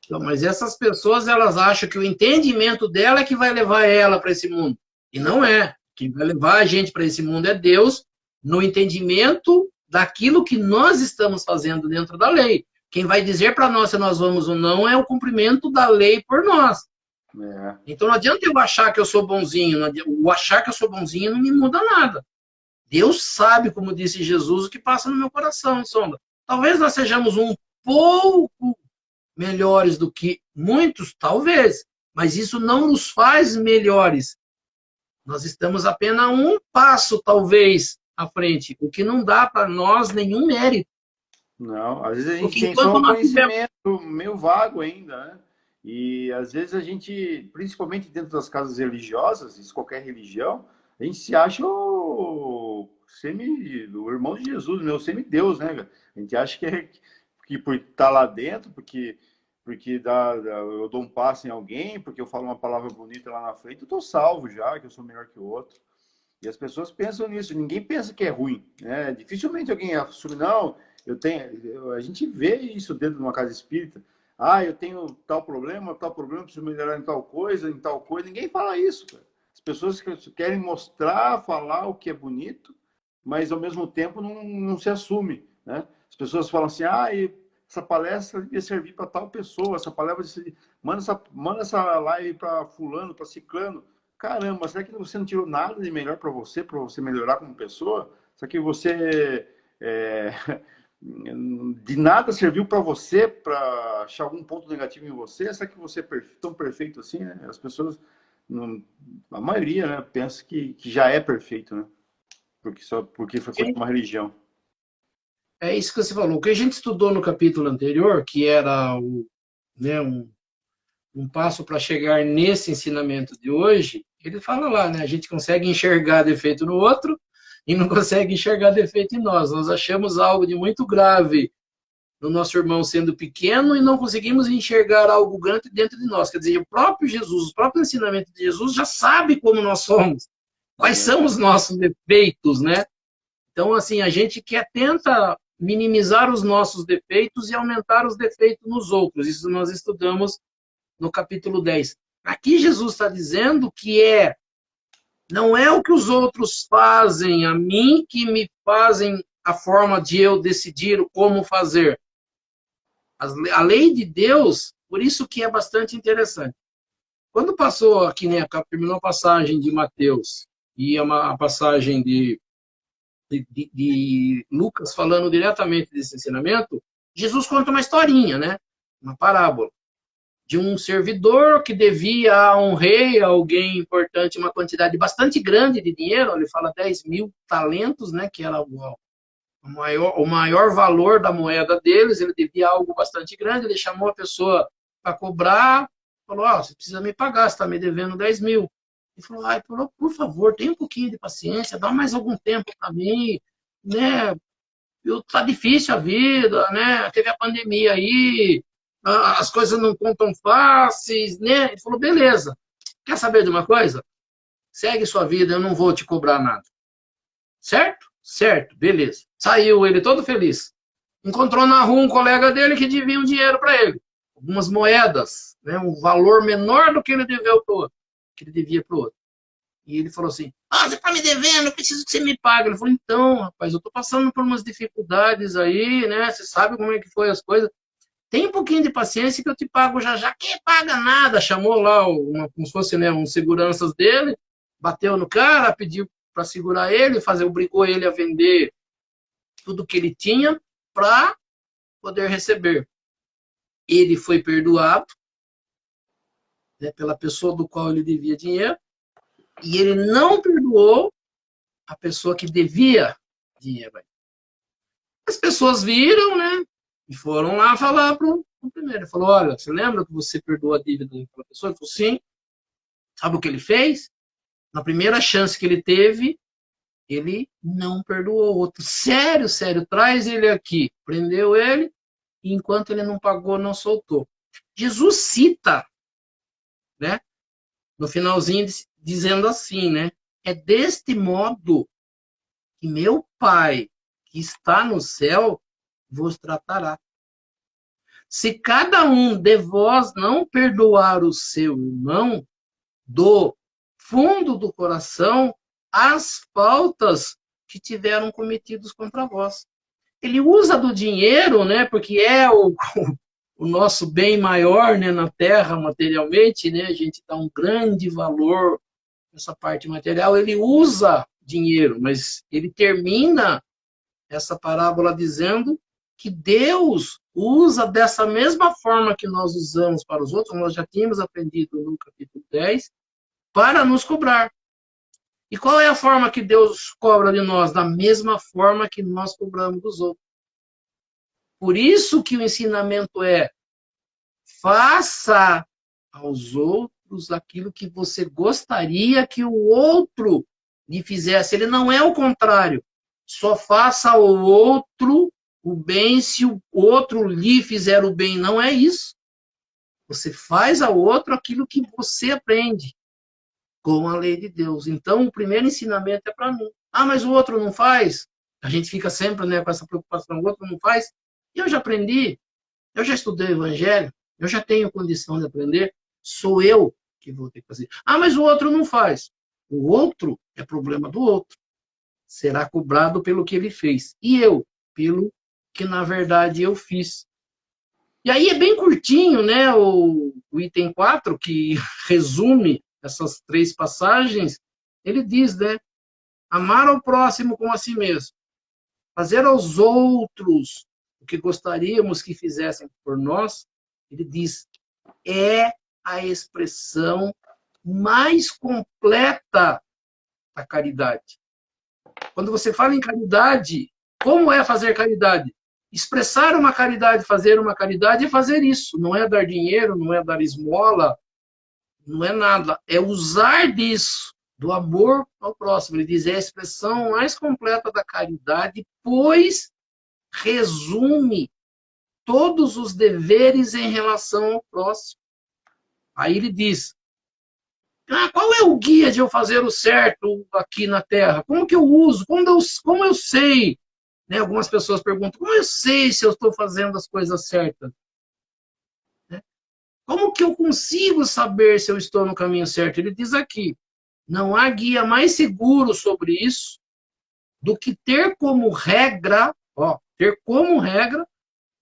Então, mas essas pessoas, elas acham que o entendimento dela é que vai levar ela para esse mundo. E não é. Quem vai levar a gente para esse mundo é Deus, no entendimento daquilo que nós estamos fazendo dentro da lei. Quem vai dizer para nós se nós vamos ou não é o cumprimento da lei por nós. Então não adianta eu achar que eu sou bonzinho. O achar que eu sou bonzinho não me muda nada. Deus sabe, como disse Jesus, o que passa no meu coração, Sombra. Talvez nós sejamos um pouco melhores do que muitos, talvez. Mas isso não nos faz melhores. Nós estamos apenas um passo, talvez, à frente, o que não dá para nós nenhum mérito. Não, às vezes a gente tem só um conhecimento meio vago ainda, né? E às vezes a gente, principalmente dentro das casas religiosas, isso qualquer religião, a gente se acha o irmão de Jesus, o semideus, né? A gente acha que por estar lá dentro, porque eu dou um passo em alguém, porque eu falo uma palavra bonita lá na frente, eu estou salvo já, que eu sou melhor que o outro. E as pessoas pensam nisso, ninguém pensa que é ruim, né? Dificilmente alguém assume, não, a gente vê isso dentro de uma casa espírita. Eu tenho tal problema, preciso melhorar em tal coisa. Ninguém fala isso, cara. As pessoas querem mostrar, falar o que é bonito, mas ao mesmo tempo não se assume, né? As pessoas falam assim, essa palestra devia servir para tal pessoa, essa palavra, manda essa live para fulano, para ciclano. Caramba, será que você não tirou nada de melhor para você melhorar como pessoa? Será que você de nada serviu para você, para achar algum ponto negativo em você? Será que você é tão perfeito assim, né? As pessoas, a maioria, né, pensa que já é perfeito, né? Porque frequenta uma religião. É isso que você falou. O que a gente estudou no capítulo anterior, que era né, um passo para chegar nesse ensinamento de hoje, ele fala lá, né? A gente consegue enxergar defeito no outro e não consegue enxergar defeito em nós. Nós achamos algo de muito grave no nosso irmão sendo pequeno e não conseguimos enxergar algo grande dentro de nós. Quer dizer, o próprio Jesus, o próprio ensinamento de Jesus já sabe como nós somos, quais são os nossos defeitos, né? Então, assim, a gente tenta minimizar os nossos defeitos e aumentar os defeitos nos outros. Isso nós estudamos no capítulo 10. Aqui Jesus está dizendo que não é o que os outros fazem a mim que me fazem a forma de eu decidir como fazer. A lei de Deus, por isso que é bastante interessante. Quando passou aqui, né, terminou a passagem de Mateus e a passagem de Lucas falando diretamente desse ensinamento, Jesus conta uma historinha, né? Uma parábola de um servidor que devia a um rei, a alguém importante, uma quantidade bastante grande de dinheiro. Ele fala 10.000 talentos, né? Que era o maior valor da moeda deles. Ele devia algo bastante grande. Ele chamou a pessoa para cobrar, falou: você precisa me pagar, você está me devendo 10.000. Ele falou: por favor, tenha um pouquinho de paciência, dá mais algum tempo para mim, né? Tá difícil a vida, né? Teve a pandemia aí, as coisas não estão tão fáceis, né? Ele falou: beleza, quer saber de uma coisa? Segue sua vida, eu não vou te cobrar nada. Certo? Certo, beleza. Saiu ele todo feliz. Encontrou na rua um colega dele que devia um dinheiro para ele. Algumas moedas, né? Um valor menor do que ele devia para o outro. Que ele devia para o outro. E ele falou assim: você está me devendo, eu preciso que você me pague. Ele falou: então, rapaz, eu estou passando por umas dificuldades aí, né? Você sabe como é que foi as coisas. Tem um pouquinho de paciência que eu te pago já já. Quem paga nada? Chamou lá, como se fosse, né, um seguranças dele, bateu no cara, pediu para segurar ele, obrigou ele a vender tudo que ele tinha para poder receber. Ele foi perdoado, né, pela pessoa do qual ele devia dinheiro, e ele não perdoou a pessoa que devia dinheiro. As pessoas viram, né? E foram lá falar pro primeiro. Ele falou: olha, você lembra que você perdoou a dívida daquela pessoa? Ele falou: sim. Sabe o que ele fez? Na primeira chance que ele teve, ele não perdoou o outro. Sério, sério, traz ele aqui. Prendeu ele, e enquanto ele não pagou, não soltou. Jesus cita, né? No finalzinho, dizendo assim, né? É deste modo que meu Pai, que está no céu, vos tratará. Se cada um de vós não perdoar o seu irmão, do fundo do coração, as faltas que tiveram cometidos contra vós. Ele usa do dinheiro, né? Porque é o nosso bem maior, né, na terra, materialmente, né? A gente dá um grande valor nessa parte material. Ele usa dinheiro, mas ele termina essa parábola dizendo que Deus usa dessa mesma forma que nós usamos para os outros. Nós já tínhamos aprendido no capítulo 10, para nos cobrar. E qual é a forma que Deus cobra de nós? Da mesma forma que nós cobramos dos outros. Por isso que o ensinamento é: faça aos outros aquilo que você gostaria que o outro lhe fizesse. Ele não é o contrário. Só faça ao outro o bem se o outro lhe fizer o bem. Não é isso. Você faz ao outro aquilo que você aprende com a lei de Deus. Então, o primeiro ensinamento é para mim. Mas o outro não faz? A gente fica sempre, né, com essa preocupação: o outro não faz? Eu já aprendi, eu já estudei o evangelho, eu já tenho condição de aprender, sou eu que vou ter que fazer. Mas o outro não faz. O outro é problema do outro. Será cobrado pelo que ele fez. E eu, pelo que, na verdade, eu fiz. E aí é bem curtinho, né, o item 4, que resume essas 3 passagens. Ele diz, né, amar ao próximo como a si mesmo, fazer aos outros o que gostaríamos que fizessem por nós. Ele diz, é a expressão mais completa da caridade. Quando você fala em caridade, como é fazer caridade? Expressar uma caridade, fazer uma caridade é fazer isso. Não é dar dinheiro, não é dar esmola, não é nada. É usar disso, do amor ao próximo. Ele diz, é a expressão mais completa da caridade, pois resume todos os deveres em relação ao próximo. Aí ele diz, qual é o guia de eu fazer o certo aqui na Terra? Como que eu uso? Como eu sei? Né? Algumas pessoas perguntam, como eu sei se eu estou fazendo as coisas certas? Né? Como que eu consigo saber se eu estou no caminho certo? Ele diz aqui, não há guia mais seguro sobre isso do que ter como regra,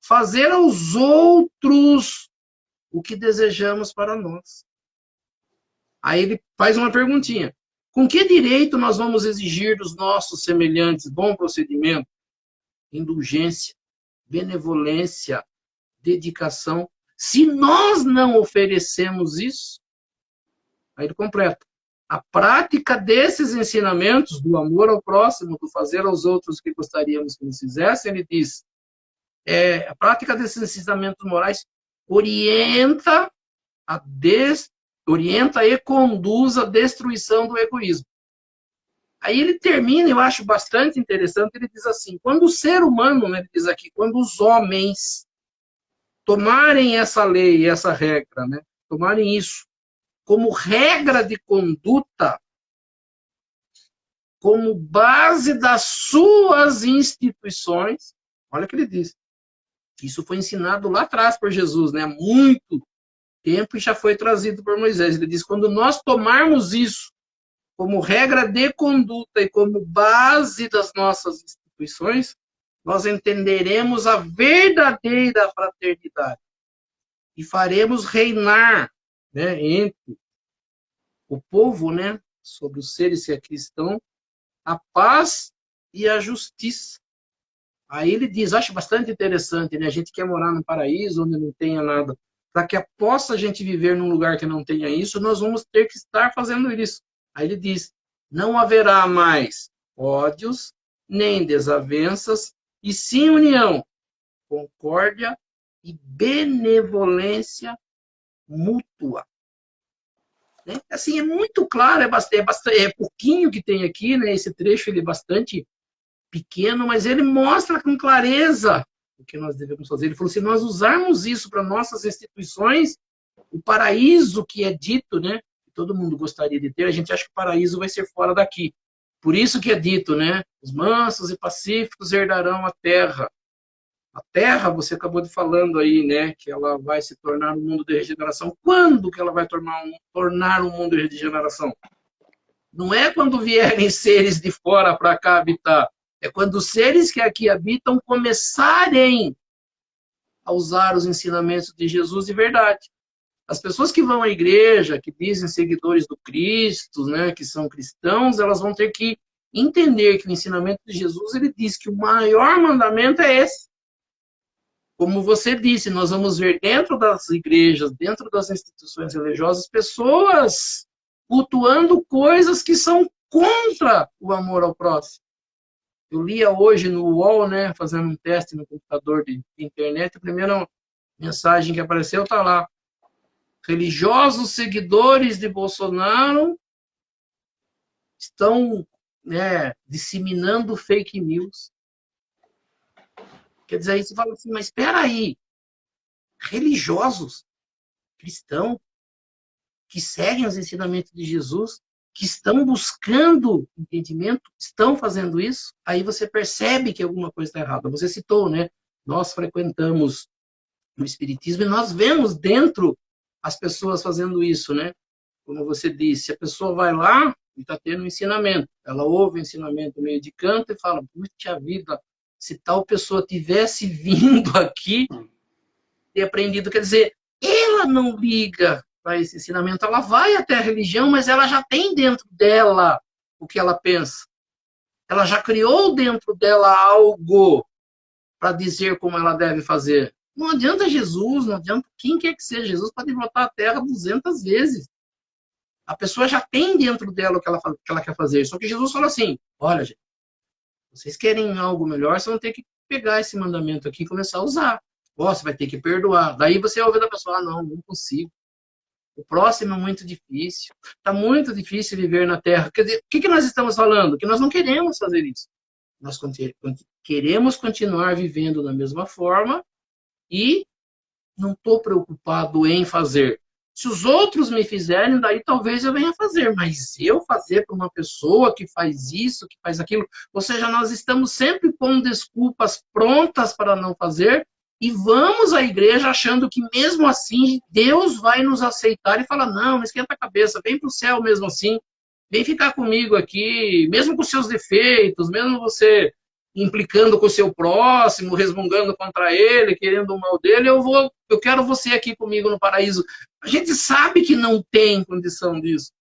fazer aos outros o que desejamos para nós. Aí ele faz uma perguntinha. Com que direito nós vamos exigir dos nossos semelhantes bom procedimento, indulgência, benevolência, dedicação, se nós não oferecemos isso? Aí ele completa. A prática desses ensinamentos, do amor ao próximo, do fazer aos outros o que gostaríamos que nos fizessem, ele diz, a prática desses ensinamentos morais orienta e conduz à destruição do egoísmo. Aí ele termina, eu acho bastante interessante, ele diz assim, quando o ser humano, né, ele diz aqui, quando os homens tomarem essa lei, essa regra, né, tomarem isso como regra de conduta, como base das suas instituições, olha o que ele diz, isso foi ensinado lá atrás por Jesus, né, há muito tempo e já foi trazido por Moisés. Ele diz, quando nós tomarmos isso como regra de conduta e como base das nossas instituições, nós entenderemos a verdadeira fraternidade e faremos reinar, né, entre o povo, né, sobre os seres que aqui estão, a paz e a justiça. Aí ele diz, acho bastante interessante, né, a gente quer morar num paraíso onde não tenha nada. Para que possa a gente viver num lugar que não tenha isso, nós vamos ter que estar fazendo isso. Aí ele diz, não haverá mais ódios, nem desavenças, e sim união, concórdia e benevolência mútua. Né? Assim, é muito claro, é pouquinho que tem aqui, né? Esse trecho ele é bastante pequeno, mas ele mostra com clareza o que nós devemos fazer. Ele falou, se nós usarmos isso para nossas instituições, o paraíso que é dito, né, que todo mundo gostaria de ter, a gente acha que o paraíso vai ser fora daqui. Por isso que é dito, né, os mansos e pacíficos herdarão a terra. A terra, você acabou de falando aí, né, que ela vai se tornar um mundo de regeneração. Quando que ela vai tornar um mundo de regeneração? Não é quando vierem seres de fora para cá habitar. É quando os seres que aqui habitam começarem a usar os ensinamentos de Jesus de verdade. As pessoas que vão à igreja, que dizem seguidores do Cristo, né, que são cristãos, elas vão ter que entender que o ensinamento de Jesus, ele diz que o maior mandamento é esse. Como você disse, nós vamos ver dentro das igrejas, dentro das instituições religiosas, pessoas cultuando coisas que são contra o amor ao próximo. Eu lia hoje no UOL, né, fazendo um teste no computador de internet, a primeira mensagem que apareceu está lá. Religiosos seguidores de Bolsonaro estão, né, disseminando fake news. Quer dizer, aí você fala assim, mas espera aí, religiosos, cristãos, que seguem os ensinamentos de Jesus, que estão buscando entendimento, estão fazendo isso, aí você percebe que alguma coisa está errada. Você citou, né? Nós frequentamos o Espiritismo e nós vemos dentro as pessoas fazendo isso, né? Como você disse, a pessoa vai lá e está tendo um ensinamento. Ela ouve o ensinamento meio de canto e fala, puxa vida, se tal pessoa tivesse vindo aqui, ter aprendido. Quer dizer, ela não liga para esse ensinamento, ela vai até a religião, mas ela já tem dentro dela o que ela pensa. Ela já criou dentro dela algo para dizer como ela deve fazer. Não adianta Jesus, não adianta quem quer que seja. Jesus pode voltar à Terra 200 vezes. A pessoa já tem dentro dela o que ela quer fazer. Só que Jesus fala assim, olha, gente, vocês querem algo melhor, vocês vão ter que pegar esse mandamento aqui e começar a usar. Você vai ter que perdoar. Daí você ouve da pessoa, não consigo. O próximo é muito difícil. Está muito difícil viver na Terra. Quer dizer, o que nós estamos falando? Que nós não queremos fazer isso. Nós queremos continuar vivendo da mesma forma e não estou preocupado em fazer. Se os outros me fizerem, daí talvez eu venha fazer. Mas eu fazer para uma pessoa que faz isso, que faz aquilo... Ou seja, nós estamos sempre com desculpas prontas para não fazer e vamos à igreja achando que mesmo assim Deus vai nos aceitar e falar, não esquenta a cabeça, vem para o céu mesmo assim. Vem ficar comigo aqui, mesmo com seus defeitos, mesmo você implicando com o seu próximo, resmungando contra ele, querendo o mal dele, eu quero você aqui comigo no paraíso. A gente sabe que não tem condição disso.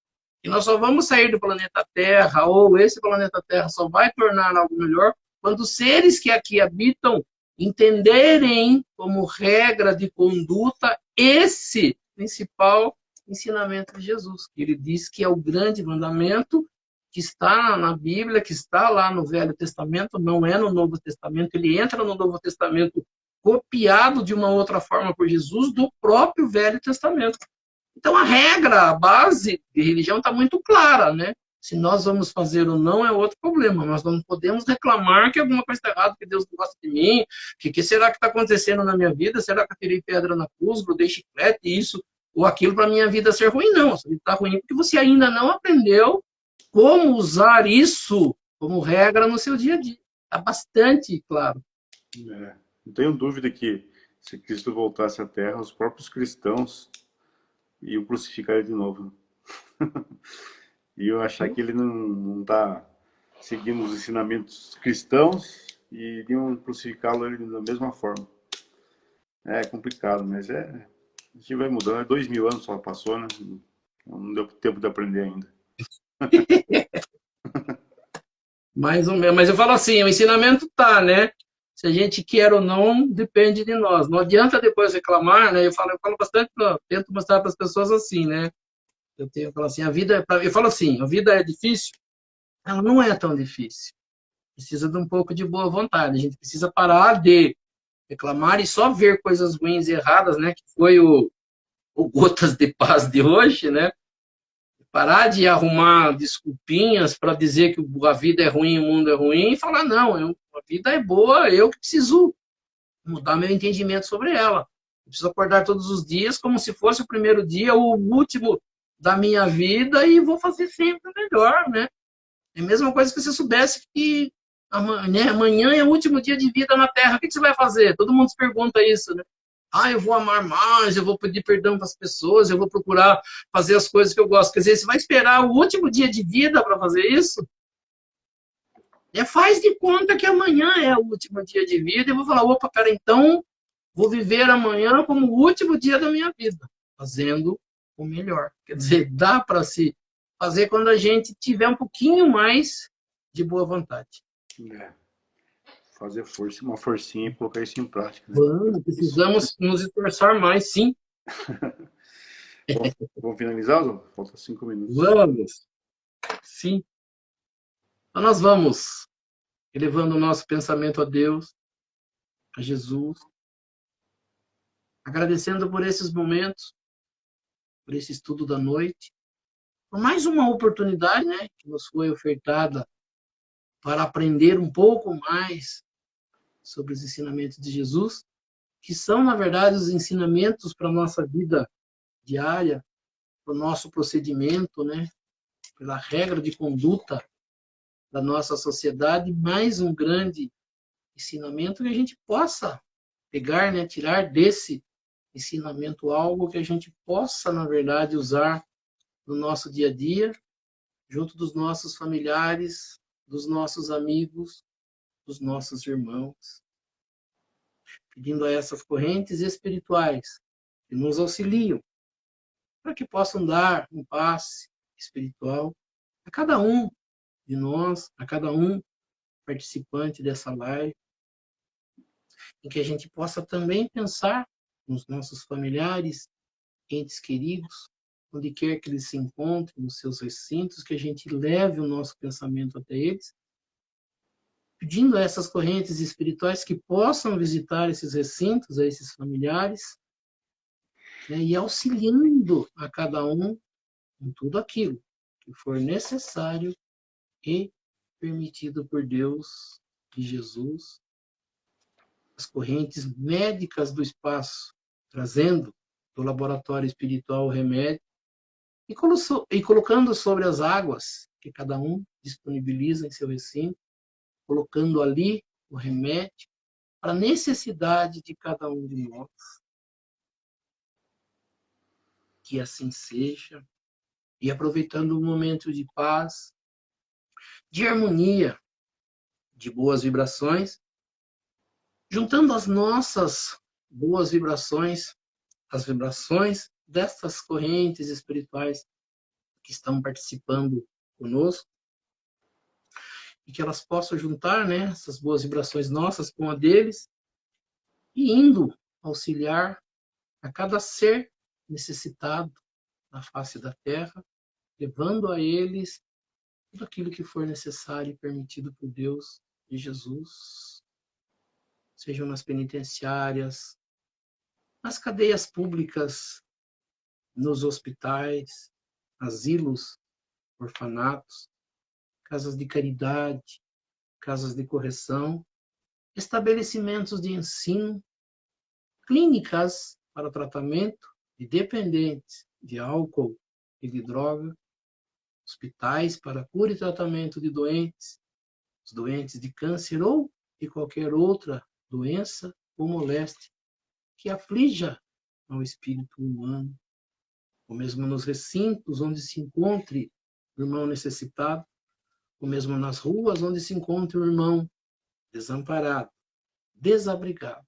E nós só vamos sair do planeta Terra, ou esse planeta Terra só vai tornar algo melhor, quando os seres que aqui habitam entenderem como regra de conduta esse principal ensinamento de Jesus. Ele diz que é o grande mandamento que está na Bíblia, que está lá no Velho Testamento, não é no Novo Testamento. Ele entra no Novo Testamento copiado de uma outra forma por Jesus do próprio Velho Testamento. Então a regra, a base de religião está muito clara, né? Se nós vamos fazer ou não é outro problema. Nós não podemos reclamar que alguma coisa está errada, que Deus não gosta de mim, que será que está acontecendo na minha vida? Será que eu tirei pedra na cruz, grudei chiclete, isso ou aquilo para a minha vida ser ruim? Não, sua vida está ruim porque você ainda não aprendeu como usar isso como regra no seu dia a dia. Está bastante claro. Não tenho dúvida que se Cristo voltasse à Terra, os próprios cristãos iam crucificar ele de novo. E eu achar que ele não está seguindo os ensinamentos cristãos e iriam crucificá-lo da mesma forma. É complicado, mas a gente vai mudando. 2000 anos só passou, né? Não deu tempo de aprender ainda. Mais ou menos. Mas eu falo assim, o ensinamento tá, né? Se a gente quer ou não, depende de nós. Não adianta depois reclamar, né? Eu falo bastante, tento mostrar para as pessoas assim, né? Eu falo assim, eu falo assim, a vida é difícil? Ela não é tão difícil. Precisa de um pouco de boa vontade. A gente precisa parar de reclamar e só ver coisas ruins e erradas, né? Que foi o Gotas de Paz de hoje, né? Parar de arrumar desculpinhas para dizer que a vida é ruim, o mundo é ruim, e falar, não, a vida é boa, eu que preciso mudar meu entendimento sobre ela. Eu preciso acordar todos os dias como se fosse o primeiro dia, o último da minha vida, e vou fazer sempre o melhor, né? É a mesma coisa que você soubesse que amanhã é o último dia de vida na Terra. O que você vai fazer? Todo mundo se pergunta isso, né? Eu vou amar mais, eu vou pedir perdão para as pessoas, eu vou procurar fazer as coisas que eu gosto. Quer dizer, você vai esperar o último dia de vida para fazer isso? Faz de conta que amanhã é o último dia de vida e vou falar, opa, pera, então vou viver amanhã como o último dia da minha vida, fazendo o melhor. Quer dizer, dá para se fazer quando a gente tiver um pouquinho mais de boa vontade. Fazer força, uma forcinha e colocar isso em prática. Né? Precisamos nos esforçar mais, sim. Vamos finalizar, Zô? Falta 5 minutos. Vamos. Sim. Então nós vamos elevando o nosso pensamento a Deus, a Jesus, agradecendo por esses momentos, por esse estudo da noite, por mais uma oportunidade, né, que nos foi ofertada para aprender um pouco mais sobre os ensinamentos de Jesus, que são, na verdade, os ensinamentos para a nossa vida diária, para o nosso procedimento, né, pela regra de conduta da nossa sociedade, mais um grande ensinamento que a gente possa pegar, né, tirar desse ensinamento algo que a gente possa, na verdade, usar no nosso dia a dia, junto dos nossos familiares, dos nossos amigos, dos nossos irmãos. pedindo a essas correntes espirituais que nos auxiliam, para que possam dar um passe espiritual a cada um de nós, a cada um participante dessa live, em que a gente possa também pensar nos nossos familiares, entes queridos, onde quer que eles se encontrem, nos seus recintos, que a gente leve o nosso pensamento até eles, pedindo a essas correntes espirituais que possam visitar esses recintos, a esses familiares, né, e auxiliando a cada um em tudo aquilo que for necessário e permitido por Deus e Jesus. As correntes médicas do espaço, trazendo do laboratório espiritual o remédio e colocando sobre as águas que cada um disponibiliza em seu recinto, colocando ali o remédio para a necessidade de cada um de nós. Que assim seja. E aproveitando o momento de paz, de harmonia, de boas vibrações, juntando as nossas boas vibrações, as vibrações dessas correntes espirituais que estão participando conosco, e que elas possam juntar, né, essas boas vibrações nossas com a deles, e indo auxiliar a cada ser necessitado na face da Terra, levando a eles tudo aquilo que for necessário e permitido por Deus e Jesus, sejam nas penitenciárias, nas cadeias públicas, nos hospitais, asilos, orfanatos, casas de caridade, casas de correção, estabelecimentos de ensino, clínicas para tratamento de dependentes de álcool e de droga, hospitais para cura e tratamento de doentes, os doentes de câncer ou de qualquer outra doença ou moléstia que aflija ao espírito humano, ou mesmo nos recintos onde se encontre o irmão necessitado, ou mesmo nas ruas onde se encontre o irmão desamparado, desabrigado,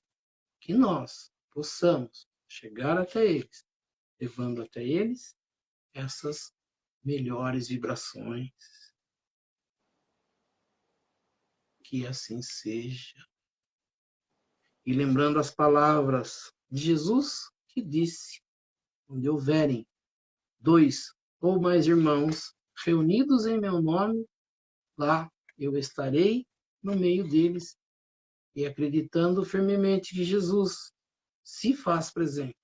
que nós possamos chegar até eles, levando até eles essas melhores vibrações. Que assim seja. E lembrando as palavras de Jesus, que disse: onde houverem 2 ou mais irmãos reunidos em meu nome, lá eu estarei no meio deles. E acreditando firmemente que Jesus se faz presente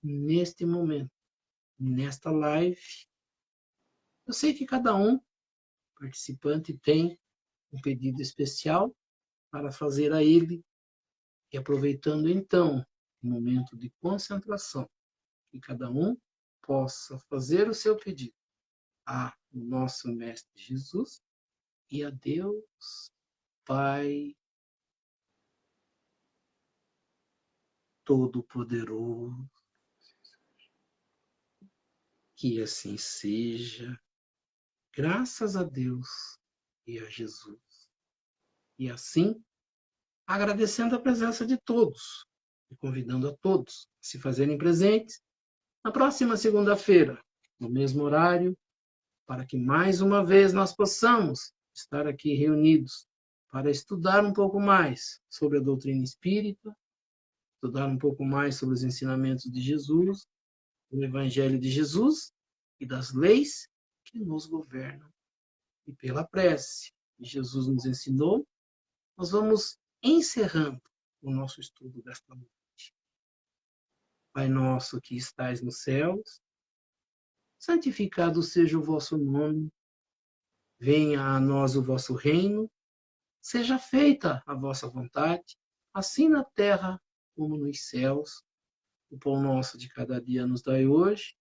neste momento, nesta live, eu sei que cada um participante tem um pedido especial para fazer a ele, e aproveitando então o momento de concentração, que cada um possa fazer o seu pedido a nosso Mestre Jesus e a Deus Pai Todo-Poderoso. Que assim seja, graças a Deus e a Jesus. E assim, agradecendo a presença de todos e convidando a todos a se fazerem presentes na próxima segunda-feira, no mesmo horário, para que mais uma vez nós possamos estar aqui reunidos para estudar um pouco mais sobre a doutrina espírita, estudar um pouco mais sobre os ensinamentos de Jesus, o Evangelho de Jesus e das leis que nos governam. E pela prece que Jesus nos ensinou, nós vamos encerrando o nosso estudo desta noite. Pai nosso que estais nos céus, santificado seja o vosso nome, venha a nós o vosso reino, seja feita a vossa vontade, assim na terra como nos céus. O pão nosso de cada dia nos dai hoje,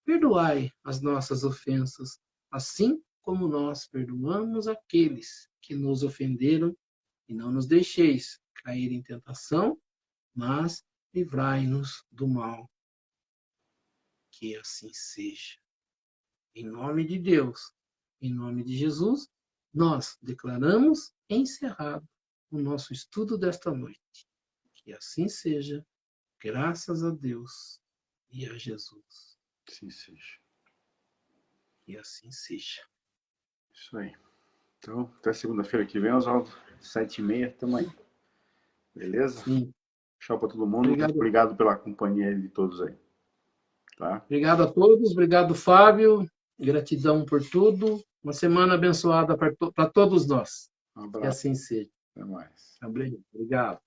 perdoai as nossas ofensas, assim como nós perdoamos aqueles que nos ofenderam, e não nos deixeis cair em tentação, mas livrai-nos do mal. Que assim seja. Em nome de Deus, em nome de Jesus, nós declaramos encerrado o nosso estudo desta noite. Que assim seja, graças a Deus e a Jesus. Assim seja. Que assim seja. Isso aí. Então, até segunda-feira que vem, Oswaldo, 7h30, tamo aí. Beleza? Sim. Tchau para todo mundo. Obrigado. Obrigado pela companhia de todos aí. Tá? Obrigado a todos. Obrigado, Fábio. Gratidão por tudo. Uma semana abençoada para todos nós. Um Que abraço. assim seja. Até mais. Obrigado.